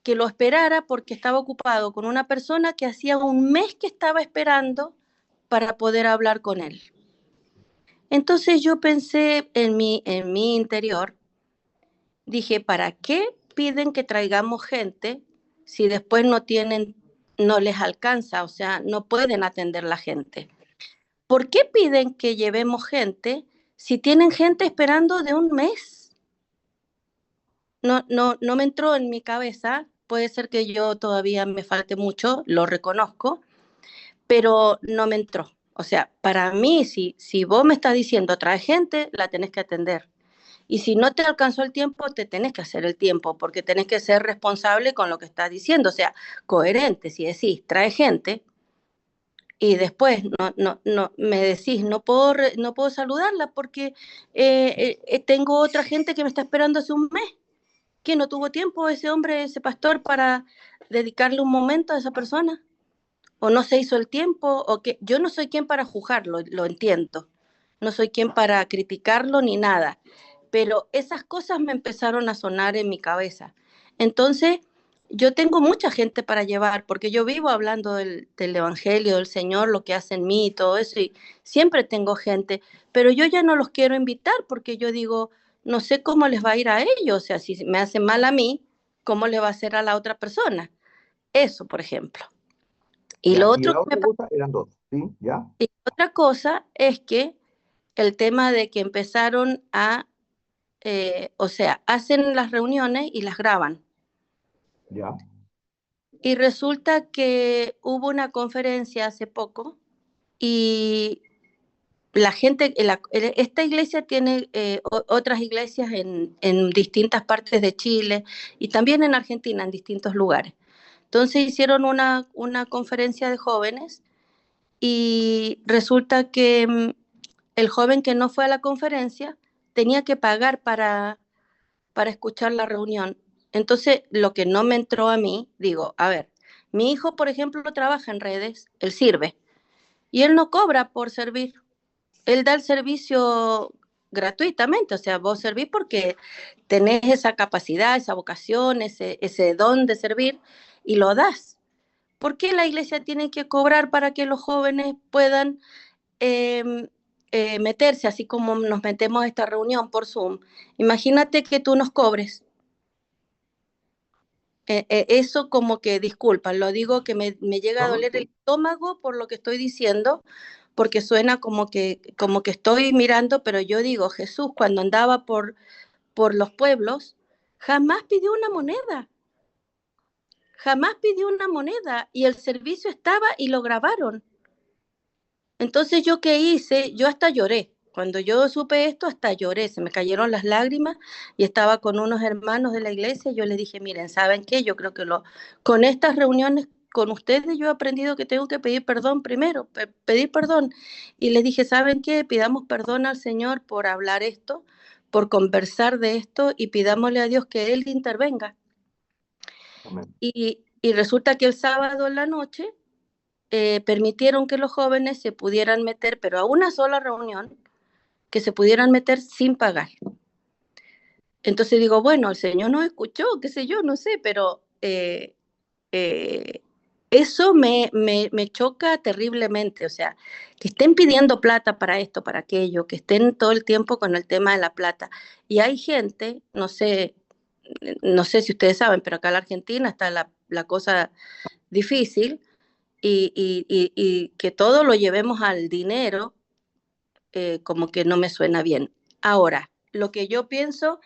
que lo esperara porque estaba ocupado con una persona que hacía un mes que estaba esperando para poder hablar con él. Entonces yo pensé en mi interior, dije, ¿para qué piden que traigamos gente si después no les alcanza, o sea, no pueden atender la gente? ¿Por qué piden que llevemos gente si tienen gente esperando de un mes? No me entró en mi cabeza, puede ser que yo todavía me falte mucho, lo reconozco, pero no me entró. O sea, para mí, si vos me estás diciendo trae gente, la tenés que atender. Y si no te alcanzó el tiempo, te tenés que hacer el tiempo, porque tenés que ser responsable con lo que estás diciendo, o sea, coherente. Si decís, trae gente, y después me decís, no puedo saludarla porque tengo otra gente que me está esperando hace un mes, que no tuvo tiempo ese hombre, ese pastor, para dedicarle un momento a esa persona, o no se hizo el tiempo, o que yo no soy quien para juzgarlo, lo entiendo, no soy quien para criticarlo ni nada, pero esas cosas me empezaron a sonar en mi cabeza. Entonces, yo tengo mucha gente para llevar, porque yo vivo hablando del Evangelio, del Señor, lo que hace en mí y todo eso, y siempre tengo gente, pero yo ya no los quiero invitar porque yo digo, no sé cómo les va a ir a ellos, o sea, si me hace mal a mí, ¿cómo le va a hacer a la otra persona? Eso, por ejemplo. Y Ya, lo y otro la que me otra cosa eran dos, ¿sí? ¿Ya? y otra cosa es que el tema de que empezaron a, o sea, hacen las reuniones y las graban. ¿Ya? Y resulta que hubo una conferencia hace poco y la gente, esta iglesia tiene otras iglesias en distintas partes de Chile y también en Argentina, en distintos lugares. Entonces hicieron una conferencia de jóvenes y resulta que el joven que no fue a la conferencia tenía que pagar para escuchar la reunión. Entonces, lo que no me entró a mí, digo, a ver, mi hijo, por ejemplo, trabaja en redes, él sirve, y él no cobra por servir, él da el servicio gratuitamente, o sea, vos servís porque tenés esa capacidad, esa vocación, ese don de servir, y lo das. ¿Por qué la iglesia tiene que cobrar para que los jóvenes puedan meterse, así como nos metemos a esta reunión por Zoom? Imagínate que tú nos cobres. Eso como que, disculpa, lo digo que me llega a No, no, doler el sí. estómago por lo que estoy diciendo, porque suena como que estoy mirando, pero yo digo, Jesús cuando andaba por los pueblos, jamás pidió una moneda, jamás pidió una moneda y el servicio estaba y lo grabaron. Entonces, ¿yo qué hice? Yo hasta lloré. Cuando yo supe esto, hasta lloré, se me cayeron las lágrimas y estaba con unos hermanos de la iglesia y yo les dije, miren, ¿saben qué? Yo creo que con estas reuniones con ustedes yo he aprendido que tengo que pedir perdón primero, pedir perdón. Y les dije, ¿saben qué? Pidamos perdón al Señor por hablar esto, por conversar de esto y pidámosle a Dios que Él intervenga. Amén. Y resulta que el sábado en la noche permitieron que los jóvenes se pudieran meter, pero a una sola reunión, que se pudieran meter sin pagar. Entonces digo, bueno, el Señor nos escuchó, qué sé yo, no sé, pero eso me choca terriblemente, o sea, que estén pidiendo plata para esto, para aquello, que estén todo el tiempo con el tema de la plata. Y hay gente, no sé si ustedes saben, pero acá en la Argentina está la cosa difícil, y que todo lo llevemos al dinero, como que no me suena bien. Ahora, lo que yo pienso,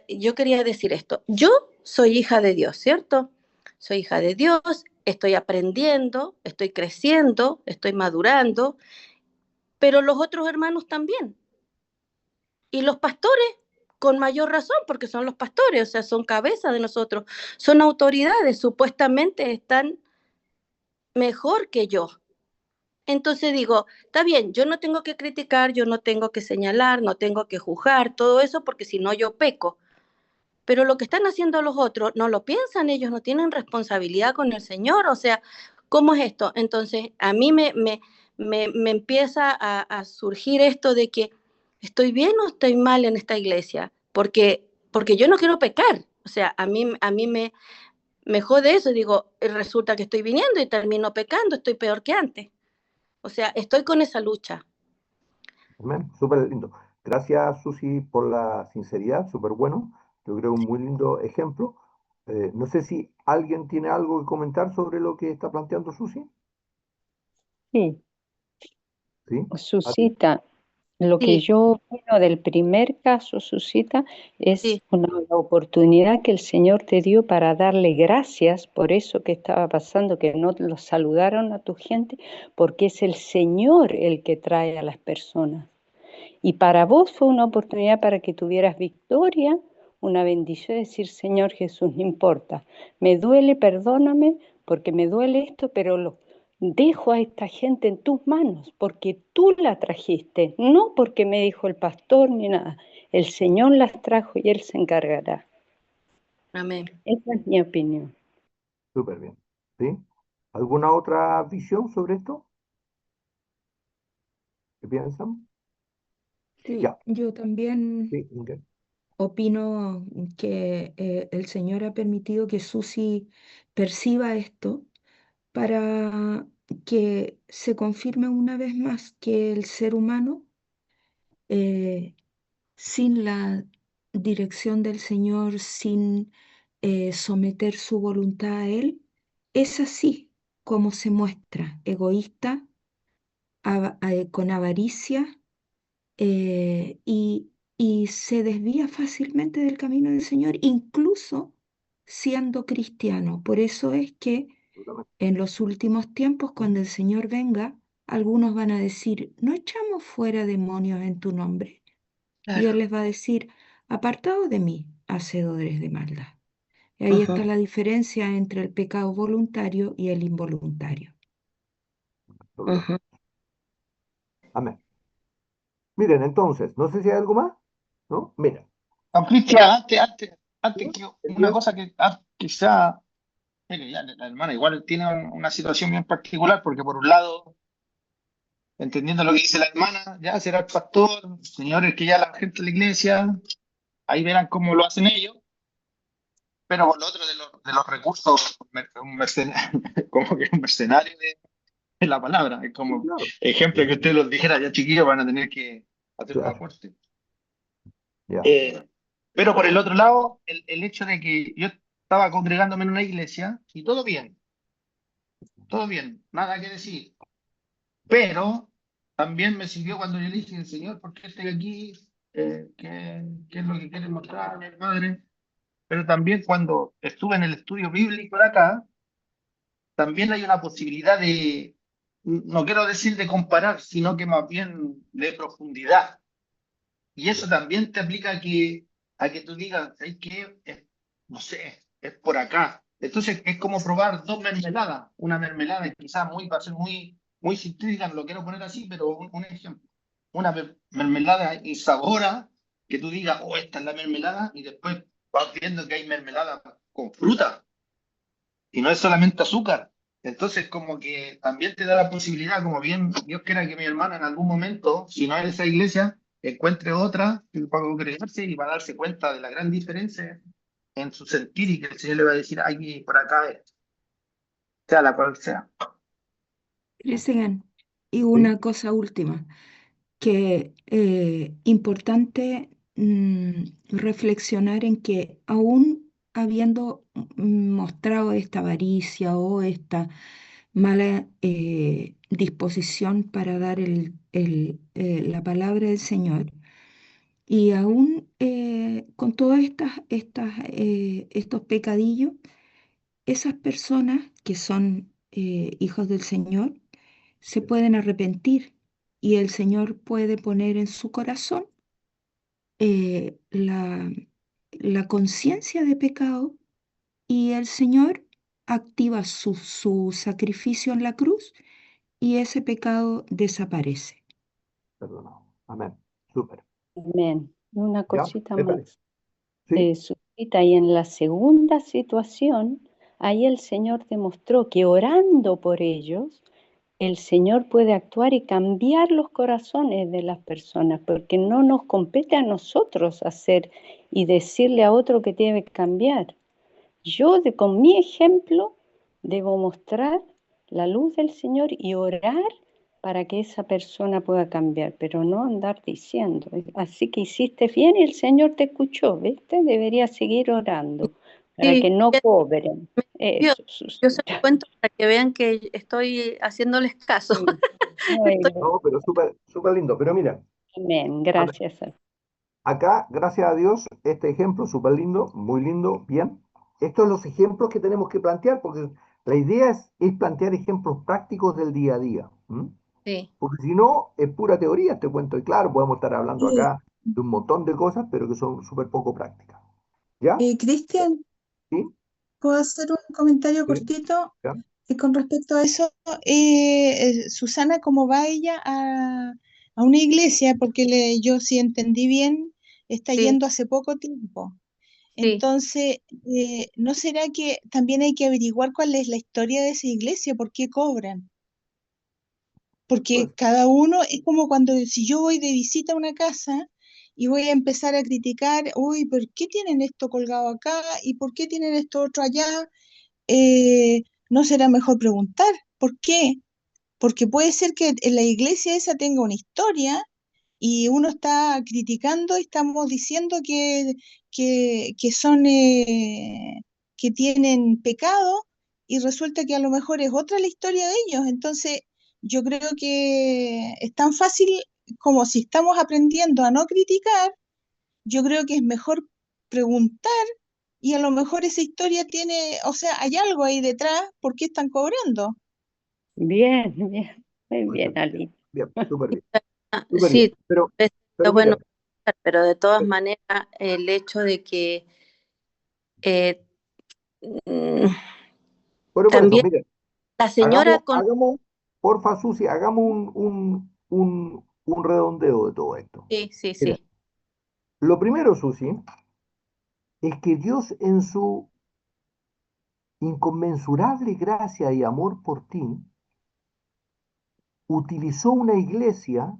yo quería decir esto. Yo soy hija de Dios, ¿cierto? Soy hija de Dios, estoy aprendiendo, estoy creciendo, estoy madurando, pero los otros hermanos también. Y los pastores, con mayor razón, porque son los pastores, o sea, son cabezas de nosotros, son autoridades, supuestamente están mejor que yo. Entonces digo, está bien, yo no tengo que criticar, yo no tengo que señalar, no tengo que juzgar, todo eso, porque si no yo peco. Pero lo que están haciendo los otros no lo piensan, ellos no tienen responsabilidad con el Señor, o sea, ¿cómo es esto? Entonces a mí me empieza a surgir esto de que estoy bien o estoy mal en esta iglesia, porque yo no quiero pecar, o sea, a mí me jode eso, digo, resulta que estoy viniendo y termino pecando, estoy peor que antes. O sea, estoy con esa lucha. Amén. Súper lindo. Gracias, Susi, por la sinceridad, súper bueno. Yo creo un muy lindo ejemplo. No sé si alguien tiene algo que comentar sobre lo que está planteando Susi. Sí, ¿Sí? ¿A ti? Suscita, lo que Sí, yo opino del primer caso, Suscita, es sí, una oportunidad que el Señor te dio para darle gracias por eso que estaba pasando, que no los saludaron a tu gente, porque es el Señor el que trae a las personas. Y para vos fue una oportunidad para que tuvieras victoria, una bendición, decir, Señor Jesús, no importa, me duele, perdóname, porque me duele esto, pero lo dejo a esta gente en tus manos, porque tú la trajiste, no porque me dijo el pastor ni nada. El Señor las trajo y Él se encargará. Amén. Esa es mi opinión. Súper bien. ¿Sí? ¿Alguna otra visión sobre esto? ¿Qué piensan? Sí, Ya. yo también Sí, Ingrid. opino que el Señor ha permitido que Susi perciba esto para que se confirme una vez más que el ser humano, eh, sin la dirección del Señor, sin someter su voluntad a Él, es así como se muestra, egoísta, con avaricia, y se desvía fácilmente del camino del Señor, incluso siendo cristiano. Por eso es que en los últimos tiempos, cuando el Señor venga, algunos van a decir, no echamos fuera demonios en tu nombre. Y Él Claro. les va a decir, apartaos de mí, hacedores de maldad. Y ahí está Ujú. la diferencia entre el pecado voluntario y el involuntario. Ujú. Amén. Miren, entonces, no sé si hay algo más, ¿no? Miren, Don Cristian, antes ¿sí? que El una Dios, cosa que quizá, mire, ya la hermana igual tiene una situación bien particular, porque por un lado, entendiendo lo que dice la hermana, ya será el pastor, señores, que ya la gente de la iglesia, ahí verán cómo lo hacen ellos, pero por lo otro de los recursos, un mercenario, como que un mercenario de la palabra, es sí, como claro. ejemplo Sí, que usted los dijera, ya chiquillos van a tener que hacer un claro. aporte. Ya. Eh, pero por el otro lado, el hecho de que yo estaba congregándome en una iglesia y todo bien, nada que decir. Pero también me sirvió cuando yo le dije, Señor, ¿por qué estoy aquí? ¿Qué es lo que quiere mostrarme, Padre? Pero también cuando estuve en el estudio bíblico de acá, también hay una posibilidad de, no quiero decir de comparar, sino que más bien de profundidad. Y eso también te aplica a que tú digas, ¿sabes qué? No sé, es por acá. Entonces es como probar dos mermeladas. Una mermelada quizás va a ser muy sintética, no lo quiero poner así, pero un ejemplo. Una mermelada insabora, que tú digas, oh, esta es la mermelada, y después vas viendo que hay mermelada con fruta, y no es solamente azúcar. Entonces como que también te da la posibilidad, como bien Dios quiera que mi hermana en algún momento, si no en esa iglesia, encuentre otra para congregarse y va a darse cuenta de la gran diferencia en su sentir y que el Señor le va a decir, aquí por acá es, sea la cual sea. Christian, y Sí, una cosa última, que importante reflexionar en que aún habiendo mostrado esta avaricia o esta mala disposición para dar la palabra del Señor, y aún con todos estos pecadillos, esas personas que son hijos del Señor se pueden arrepentir y el Señor puede poner en su corazón eh, la, la conciencia de pecado y el Señor activa su sacrificio en la cruz y ese pecado desaparece. perdonado. Amén. Súper. Amén. Una ¿Ya? cosita ¿Te más. parece? ¿Sí? Suscita, y en la segunda situación, ahí el Señor demostró que orando por ellos, el Señor puede actuar y cambiar los corazones de las personas, porque no nos compete a nosotros hacer y decirle a otro que debe cambiar. Yo con mi ejemplo debo mostrar la luz del Señor y orar para que esa persona pueda cambiar, pero no andar diciendo, así que hiciste bien y el Señor te escuchó, ¿viste? Deberías seguir orando para que Sí, no cobren. yo, Eso, yo se lo Susita. cuento para que vean que estoy haciéndoles caso. Sí. Ay, Estoy- No, pero súper, súper lindo. Pero mira, amén, amén. gracias. Acá, gracias a Dios, este ejemplo súper lindo, muy lindo, bien. Estos son los ejemplos que tenemos que plantear, porque la idea es plantear ejemplos prácticos del día a día. ¿M? Sí, Porque si no, es pura teoría este cuento. Y claro, podemos estar hablando Eh, acá de un montón de cosas, pero que son súper poco prácticas. ¿Ya? Cristian, ¿Sí? ¿puedo hacer un comentario ¿Sí? cortito ¿Ya? con respecto a eso? Susana, ¿cómo va ella a una iglesia? Porque yo si entendí bien, está sí, yendo hace poco tiempo. sí. Entonces, ¿no será que también hay que averiguar cuál es la historia de esa iglesia? ¿Por qué cobran? Porque Pues, cada uno es como cuando si yo voy de visita a una casa y voy a empezar a criticar, uy, ¿por qué tienen esto colgado acá? ¿Y por qué tienen esto otro allá? ¿No será mejor preguntar? ¿Por qué? Porque puede ser que en la iglesia esa tenga una historia y uno está criticando y estamos diciendo que son, que tienen pecado y resulta que a lo mejor es otra la historia de ellos. Entonces, yo creo que es tan fácil como si estamos aprendiendo a no criticar, yo creo que es mejor preguntar y a lo mejor esa historia tiene, o sea, hay algo ahí detrás, ¿por qué están cobrando? Bien, bien, muy muy bien, bien, bien, Ali. bien, súper bien, Ah, súper bien. sí, es Pero bueno, mira, pero de todas eh, maneras, el hecho de que eh, mm, por eso, también mira, la señora con... hagamos, porfa, Susi, hagamos un redondeo de todo esto. Sí, sí, Mira, sí, lo primero, Susi, es que Dios en su inconmensurable gracia y amor por ti, utilizó una iglesia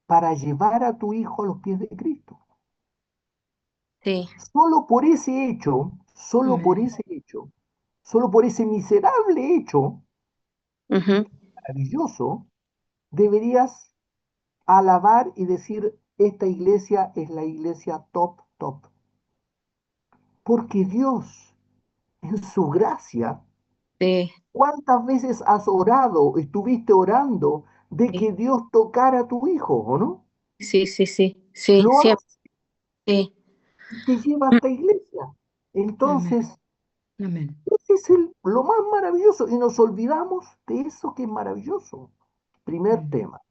para llevar a tu hijo a los pies de Cristo. sí. Solo por ese hecho, solo por Amén. ese hecho, solo por ese miserable hecho Ujú. maravilloso, deberías alabar y decir, esta iglesia es la iglesia top, top. Porque Dios, en su gracia, Sí, ¿cuántas veces has orado, estuviste orando de sí, que Dios tocara a tu hijo, o no? sí, sí, sí, sí, Lo siempre, hace sí. y te lleva a esta iglesia. Amén. Entonces, Amén. ese es lo más maravilloso y nos olvidamos de eso que es maravilloso. Primer Mm. tema.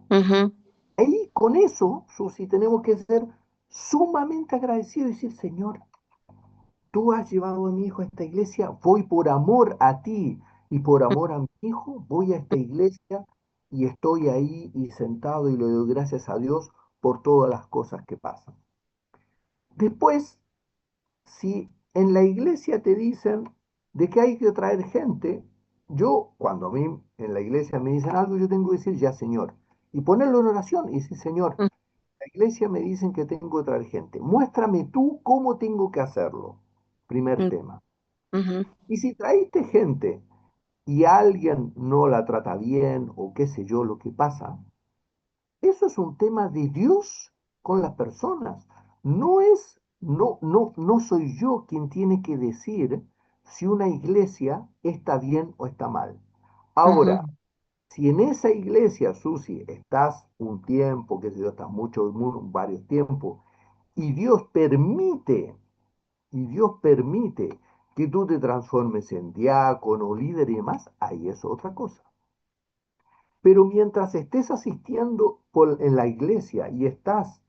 Ujú. Ahí con eso, Susi, tenemos que ser sumamente agradecidos y decir, Señor, tú has llevado a mi hijo a esta iglesia, voy por amor a ti y por amor a mi hijo, voy a esta iglesia y estoy ahí y sentado y le doy gracias a Dios por todas las cosas que pasan. Después, si en la iglesia te dicen de que hay que traer gente, yo cuando a mí en la iglesia me dicen algo, yo tengo que decir ya, Señor, y ponerlo en oración y decir, Señor, la iglesia me dicen que tengo que traer gente, muéstrame tú cómo tengo que hacerlo. Primer Mm, tema. ujú. Y si traíste gente y alguien no la trata bien o qué sé yo lo que pasa, eso es un tema de Dios con las personas. No soy yo quien tiene que decir si una iglesia está bien o está mal. Ujú. Ahora, si en esa iglesia, Susi, estás un tiempo, que sé yo, estás varios tiempos, y Dios permite que tú te transformes en diácono, líder y demás, ahí es otra cosa. Pero mientras estés asistiendo en la iglesia y estás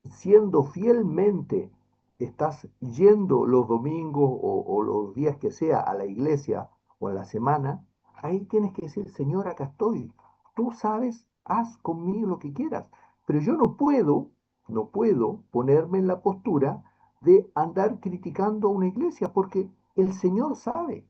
siendo fielmente, estás yendo los domingos o los días que sea a la iglesia o en la semana, ahí tienes que decir, Señor, acá estoy. Tú sabes, haz conmigo lo que quieras. Pero yo no puedo ponerme en la postura de andar criticando a una iglesia porque el Señor sabe.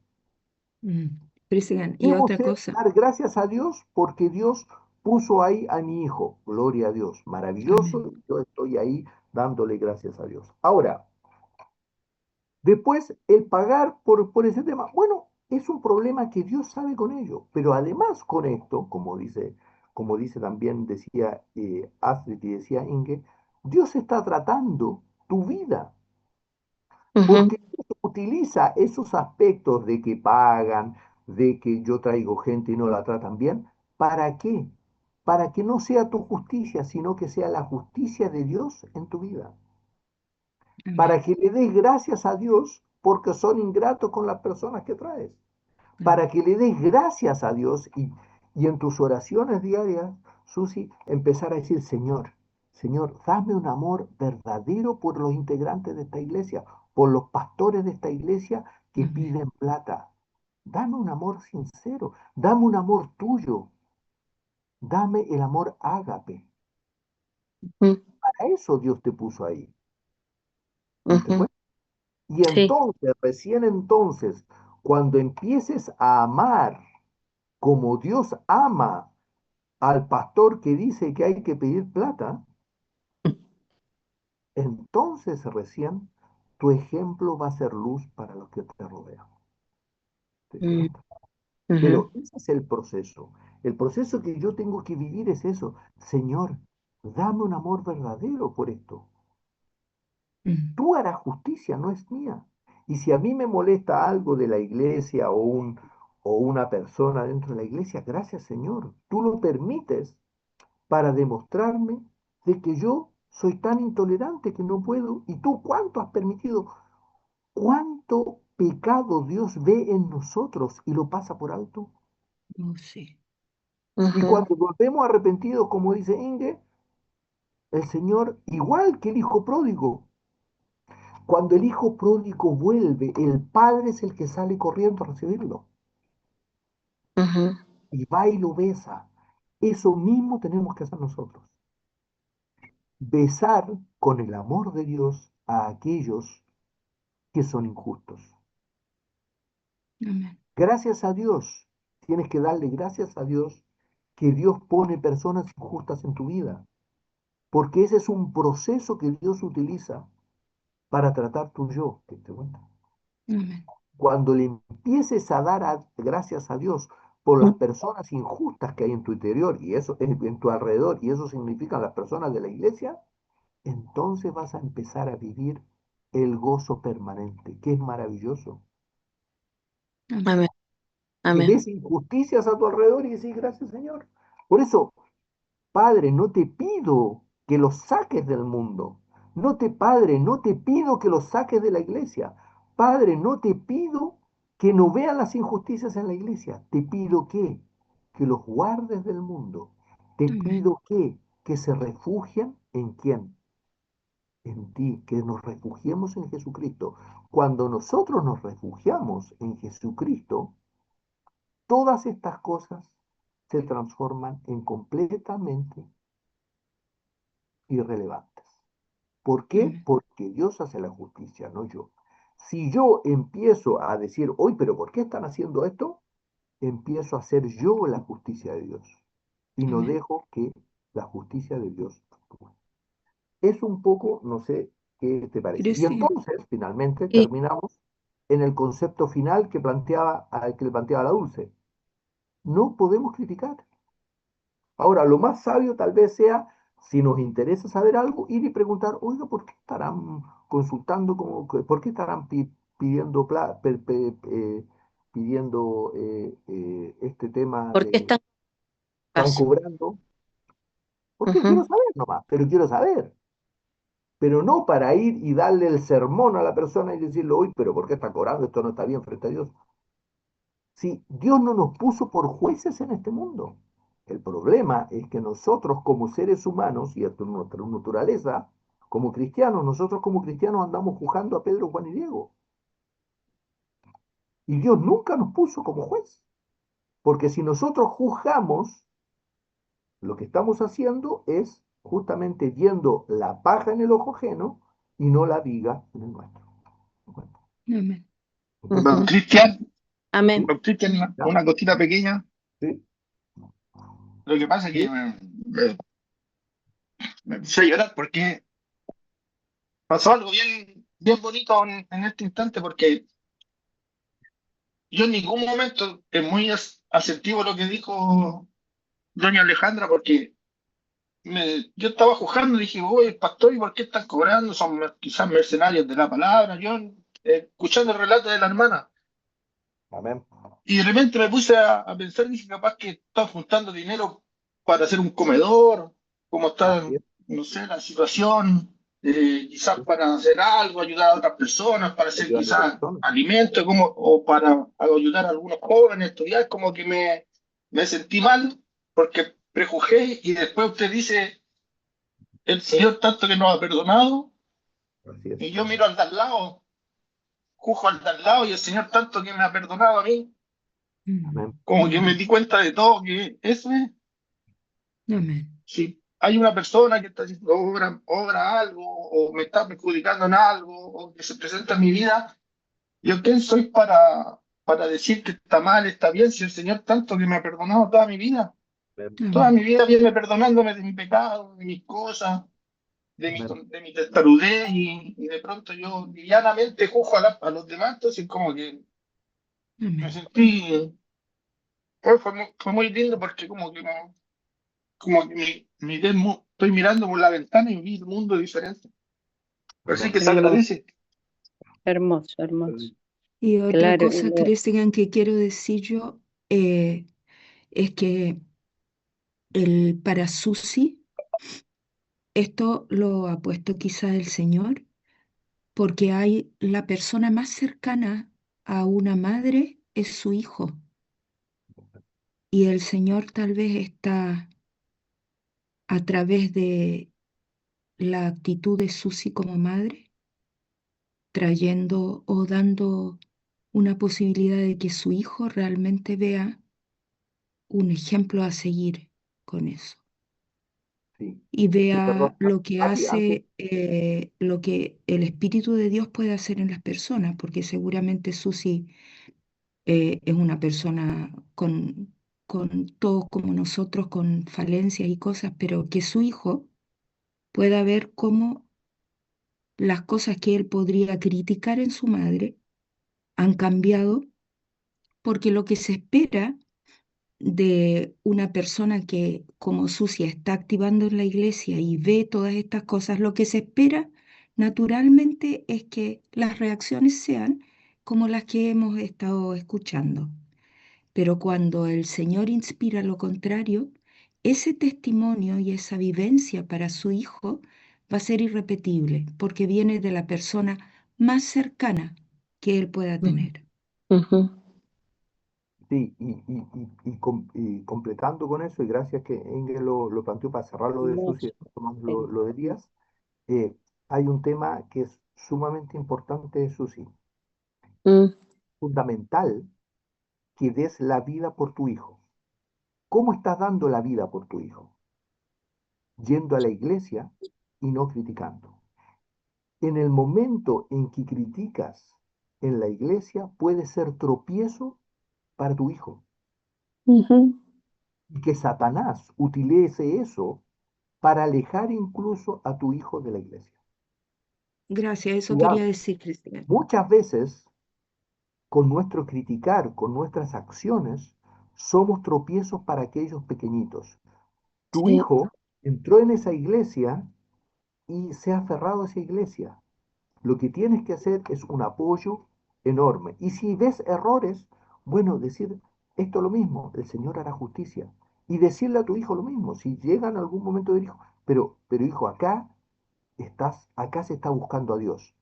Mm. Cristian, y Debo otra cosa. dar gracias a Dios porque Dios puso ahí a mi hijo. Gloria a Dios. Amén. Maravilloso. Yo estoy ahí dándole gracias a Dios. Ahora, después el pagar por ese tema. Bueno, es un problema que Dios sabe con ello. Pero además con esto, como dice también, decía Astrid y decía Inge, Dios está tratando tu vida. Ujú. Porque utiliza esos aspectos de que pagan, de que yo traigo gente y no la tratan bien. ¿Para qué? Para que no sea tu justicia, sino que sea la justicia de Dios en tu vida. Amén. Para que le des gracias a Dios porque son ingratos con las personas que traes. Para Amén. que le des gracias a Dios Y en tus oraciones diarias, Susi, empezar a decir, Señor, Señor, dame un amor verdadero por los integrantes de esta iglesia, por los pastores de esta iglesia que Amén. piden plata. Dame un amor sincero, dame un amor tuyo, dame el amor ágape. Ujú, Para eso Dios te puso ahí. ¿Diste ujú. cuenta? Y Sí. entonces, recién entonces, cuando empieces a amar como Dios ama al pastor que dice que hay que pedir plata, entonces recién tu ejemplo va a ser luz para los que te rodean. ¿Te das Mm, cuenta? ujú, Pero ese es el proceso. El proceso que yo tengo que vivir es eso. Señor, dame un amor verdadero por esto. Mm. Tú harás justicia, no es mía. Y si a mí me molesta algo de la iglesia o una persona dentro de la iglesia, gracias Señor, tú lo permites para demostrarme de que yo soy tan intolerante que no puedo. ¿Y tú cuánto has permitido? ¿Cuánto pecado Dios ve en nosotros y lo pasa por alto? Oh, sí. Y ujú, cuando volvemos arrepentidos, como dice Inge, el Señor, igual que el hijo pródigo, cuando el hijo pródigo vuelve, el padre es el que sale corriendo a recibirlo ujú. y va y lo besa. Eso mismo tenemos que hacer nosotros. Besar con el amor de Dios a aquellos que son injustos. Amén. Gracias a Dios, tienes que darle gracias a Dios que Dios pone personas injustas en tu vida, porque ese es un proceso que Dios utiliza para tratar tu yo. ¿Te das cuenta? Amén. Cuando le empieces a dar gracias a Dios por las personas injustas que hay en tu interior y eso en tu alrededor, y eso significa las personas de la iglesia, entonces vas a empezar a vivir el gozo permanente, que es maravilloso. Amén. Amén, Que amén. ves injusticias a tu alrededor y decís, gracias Señor. Por eso, Padre, no te pido que los saques del mundo. Padre, no te pido que los saques de la iglesia. Padre, no te pido que no vean las injusticias en la iglesia. Te pido que los guardes del mundo. Te Amén. pido que se refugien en quién, en ti, que nos refugiemos en Jesucristo. Cuando nosotros nos refugiamos en Jesucristo, todas estas cosas se transforman en completamente irrelevantes. ¿Por qué? Amén. Porque Dios hace la justicia, no yo. Si yo empiezo a decir, hoy, pero ¿por qué están haciendo esto? Empiezo a hacer yo la justicia de Dios y no Amén. dejo que la justicia de Dios actúe. Es un poco, no sé qué te parece. Y Cristian. entonces, finalmente, Y terminamos en el concepto final que le planteaba la Dulce. No podemos criticar. Ahora, lo más sabio tal vez sea, si nos interesa saber algo, ir y preguntar, oiga, ¿por qué estarán consultando, por qué estarán pidiendo, pidiendo este tema ¿por qué de, están están caso? cobrando? Porque quiero Ujú, saber nomás, pero quiero saber. Pero no para ir y darle el sermón a la persona y decirle, oye, pero ¿por qué está cobrando? Esto no está bien frente a Dios. Si Dios no nos puso por jueces en este mundo. El problema es que nosotros como seres humanos, y esto es nuestra naturaleza, como cristianos, nosotros como cristianos andamos juzgando a Pedro, Juan y Diego. Y Dios nunca nos puso como juez. Porque si nosotros juzgamos, lo que estamos haciendo es justamente viendo la paja en el ojo ajeno y no la viga en el nuestro. Bueno, Amén. entonces, Don ujú. Cristian, Amén. don Cristian, ¿ya? una cosita pequeña. ¿Sí? Lo que pasa es que ¿Sí? me puse a llorar porque pasó algo bien, bien bonito en este instante, porque yo en ningún momento es muy asertivo lo que dijo doña Alejandra, porque yo estaba juzgando y dije, oye, pastor, ¿y por qué están cobrando? Son quizás mercenarios de la palabra. Yo, escuchando el relato de la hermana, Amén. y de repente me puse a pensar, dije, capaz que está juntando dinero para hacer un comedor, como está, Así es. no sé, la situación, quizás para hacer algo, ayudar a otras personas, para hacer Ayudar a otras quizás personas. alimentos, como, o para ayudar a algunos jóvenes a estudiar, como que me sentí mal porque prejuzgué y después usted dice, el Señor tanto que nos ha perdonado Así es. y yo miro al de al lado, juzgo al de al lado y el Señor tanto que me ha perdonado a mí, Amén. como que me di cuenta de todo, que eso es, Amén. si hay una persona que está haciendo obra algo o me está perjudicando en algo o que se presenta en mi vida, ¿yo quién soy para decir que está mal, está bien, si el Señor tanto que me ha perdonado toda mi vida? Toda Amén. mi vida viene perdonándome de mi pecado, de mis cosas, Amén. de mi testarudez y de pronto yo livianamente juzgo a los demás, entonces como que me Amén. sentí, fue muy lindo porque como que, como que estoy mirando por la ventana y vi el mundo diferente. Así que se agradece. Hermoso, hermoso. Y otra Claro, cosa, Cristian, que quiero decir yo, es que para Susi, esto lo ha puesto quizá el Señor, porque hay la persona más cercana a una madre es su hijo. Y el Señor tal vez está a través de la actitud de Susi como madre, trayendo o dando una posibilidad de que su hijo realmente vea un ejemplo a seguir con eso Sí. y Sí, perdón. vea lo que Antes, hace, lo que el Espíritu de Dios puede hacer en las personas, porque seguramente Susi es una persona con todos como nosotros, con falencias y cosas, pero que su hijo pueda ver cómo las cosas que él podría criticar en su madre han cambiado, porque lo que se espera de una persona que como Sucia está activando en la iglesia y ve todas estas cosas, lo que se espera naturalmente es que las reacciones sean como las que hemos estado escuchando. Pero cuando el Señor inspira lo contrario, ese testimonio y esa vivencia para su hijo va a ser irrepetible porque viene de la persona más cercana que él pueda tener. Ujú. sí, y completando con eso, y gracias que Engel lo planteó para cerrar lo de Susi, Hermoso. tomamos Sí. lo de Elías, hay un tema que es sumamente importante de Susi, Mm, fundamental, que des la vida por tu hijo. ¿Cómo estás dando la vida por tu hijo? Yendo a la iglesia y no criticando. En el momento en que criticas en la iglesia, puede ser tropiezo para tu hijo. ujú. Y que Satanás utilice eso para alejar incluso a tu hijo de la iglesia. Gracias, eso Cuidado. quería decir, Cristian. Muchas veces, con nuestro criticar, con nuestras acciones, somos tropiezos para aquellos pequeñitos. Tu Sí. hijo entró en esa iglesia y se ha aferrado a esa iglesia. Lo que tienes que hacer es un apoyo enorme. Y si ves errores, bueno, decir esto lo mismo, el Señor hará justicia. Y decirle a tu hijo lo mismo, si llega en algún momento del hijo, pero hijo, acá se está buscando a Dios.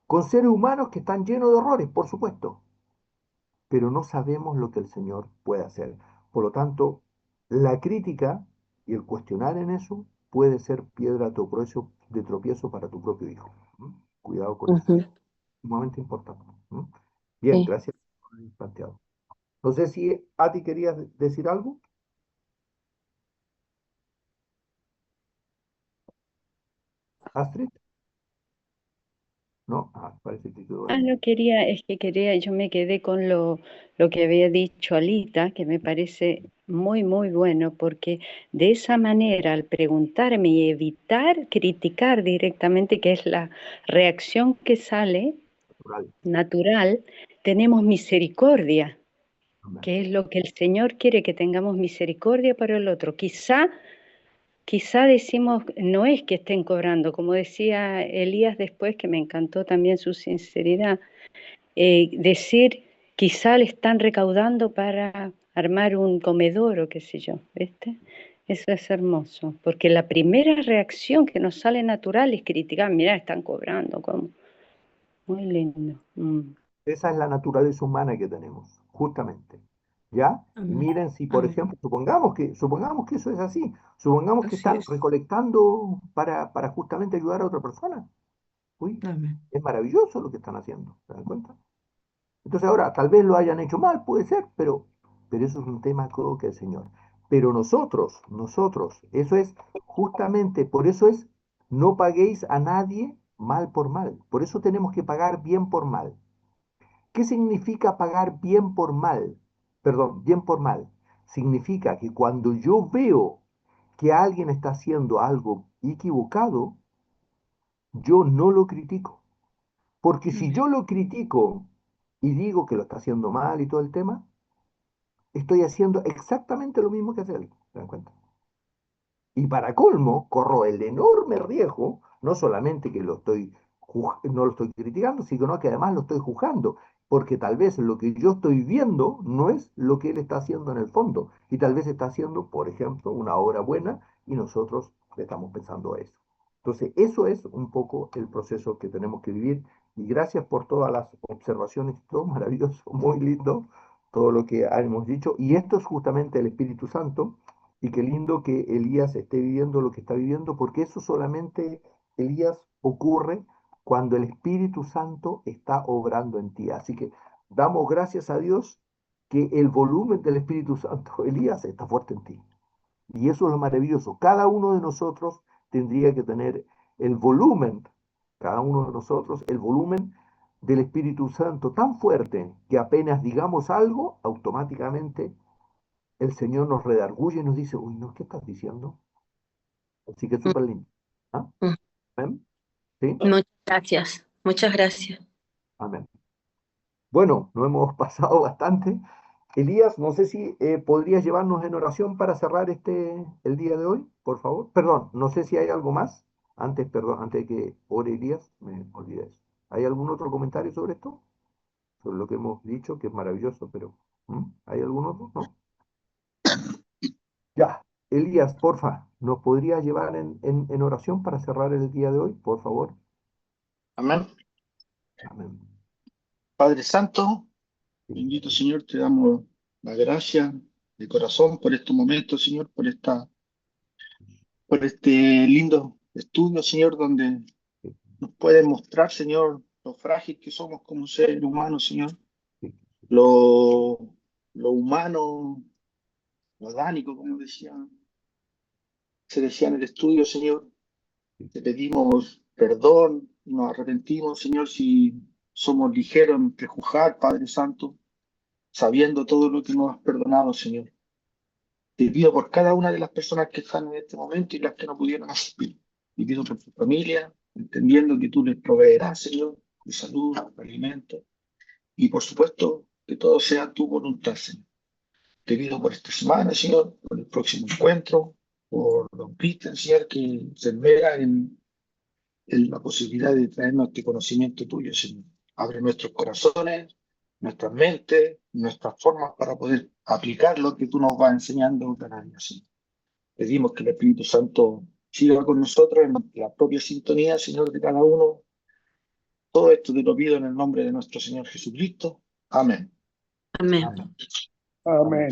Con seres humanos que están llenos de errores, por supuesto, pero no sabemos lo que el Señor puede hacer. Por lo tanto, la crítica y el cuestionar en eso puede ser piedra de tropiezo para tu propio hijo. ¿Mm? Cuidado con eso. Ujú. Sumamente importante. ¿Mm? Bien, Sí. gracias por haber planteado. No sé si a ti querías decir algo, Astrid. No, parece que quedó ahí. No quería, es que quería, yo me quedé con lo que había dicho Alita, que me parece muy, muy bueno, porque de esa manera, al preguntarme y evitar criticar directamente, que es la reacción que sale Natural. natural, tenemos misericordia, Amén. que es lo que el Señor quiere, que tengamos misericordia para el otro. Quizá decimos, no es que estén cobrando, como decía Elías después, que me encantó también su sinceridad, decir, quizá le están recaudando para armar un comedor o qué sé yo, ¿viste? Eso es hermoso, porque la primera reacción que nos sale natural es criticar, mira, están cobrando, ¿cómo? Muy lindo. Esa es la naturaleza humana que tenemos, justamente. ¿ya? Y Amén. miren si, por Amén. ejemplo, supongamos que eso es así, supongamos que Así están es. recolectando para justamente ayudar a otra persona. Uy, Amén. es maravilloso lo que están haciendo, ¿se dan cuenta? Entonces ahora, tal vez lo hayan hecho mal, puede ser, pero eso es un tema creo que el Señor. Pero nosotros, eso es justamente, por eso es, no paguéis a nadie mal por mal. Por eso tenemos que pagar bien por mal. ¿Qué significa pagar bien por mal? Perdón, bien por mal. Significa que cuando yo veo que alguien está haciendo algo equivocado, yo no lo critico. Porque si Amén. yo lo critico y digo que lo está haciendo mal y todo el tema, estoy haciendo exactamente lo mismo que hace él. ¿Se dan cuenta? Y para colmo, corro el enorme riesgo, no solamente que no lo estoy criticando, sino que además lo estoy juzgando, porque tal vez lo que yo estoy viendo no es lo que él está haciendo en el fondo, y tal vez está haciendo, por ejemplo, una obra buena y nosotros le estamos pensando a eso. Entonces, eso es un poco el proceso que tenemos que vivir, y gracias por todas las observaciones, todo maravilloso, muy lindo, todo lo que hemos dicho, y esto es justamente el Espíritu Santo. Y qué lindo que Elías esté viviendo lo que está viviendo, porque eso solamente, Elías, ocurre cuando el Espíritu Santo está obrando en ti. Así que damos gracias a Dios que el volumen del Espíritu Santo, Elías, está fuerte en ti. Y eso es lo maravilloso. Cada uno de nosotros tendría que tener el volumen, cada uno de nosotros, el volumen del Espíritu Santo tan fuerte que apenas digamos algo, automáticamente el Señor nos redarguye y nos dice, uy, no, ¿qué estás diciendo? Así que es súper lindo. ¿Ah? Mm. ¿Amén? ¿Sí? Muchas gracias. Muchas gracias. Amén. Bueno, nos hemos pasado bastante. Elías, no sé si podrías llevarnos en oración para cerrar el día de hoy, por favor. Perdón, no sé si hay algo más. Antes de que ore Elías, me olvidé eso. ¿Hay algún otro comentario sobre esto? Sobre lo que hemos dicho, que es maravilloso, pero ¿hay algún otro? ¿No? Ya, Elías, porfa, ¿nos podrías llevar en oración para cerrar el día de hoy, por favor? Amén. Amén. Padre Santo, Sí, bendito Señor, te damos la gracia de corazón por estos momentos, Señor, por este lindo estudio, Señor, donde sí, nos puedes mostrar, Señor, lo frágil que somos como seres humanos, Señor, sí, lo, lo humano, lo adánico, como se decía en el estudio, Señor. sí, Te pedimos perdón y nos arrepentimos, Señor, si somos ligeros en prejuzgar, Padre Santo, sabiendo todo lo que nos has perdonado, Señor. Te pido por cada una de las personas que están en este momento y las que no pudieron asistir. Te pido por tu familia, entendiendo que tú les proveerás, Señor, de salud, de alimento. Y por supuesto, que todo sea tu voluntad, Señor. Te pido por esta semana, Señor, por el próximo encuentro, por Don Peter, Señor, que se vea en la posibilidad de traernos este conocimiento tuyo, Señor. Abre nuestros corazones, nuestras mentes, nuestras formas para poder aplicar lo que tú nos vas enseñando cada día, Señor. Pedimos que el Espíritu Santo siga con nosotros en la propia sintonía, Señor, de cada uno. Todo esto te lo pido en el nombre de nuestro Señor Jesucristo. Amén. Amén. amén. Amén.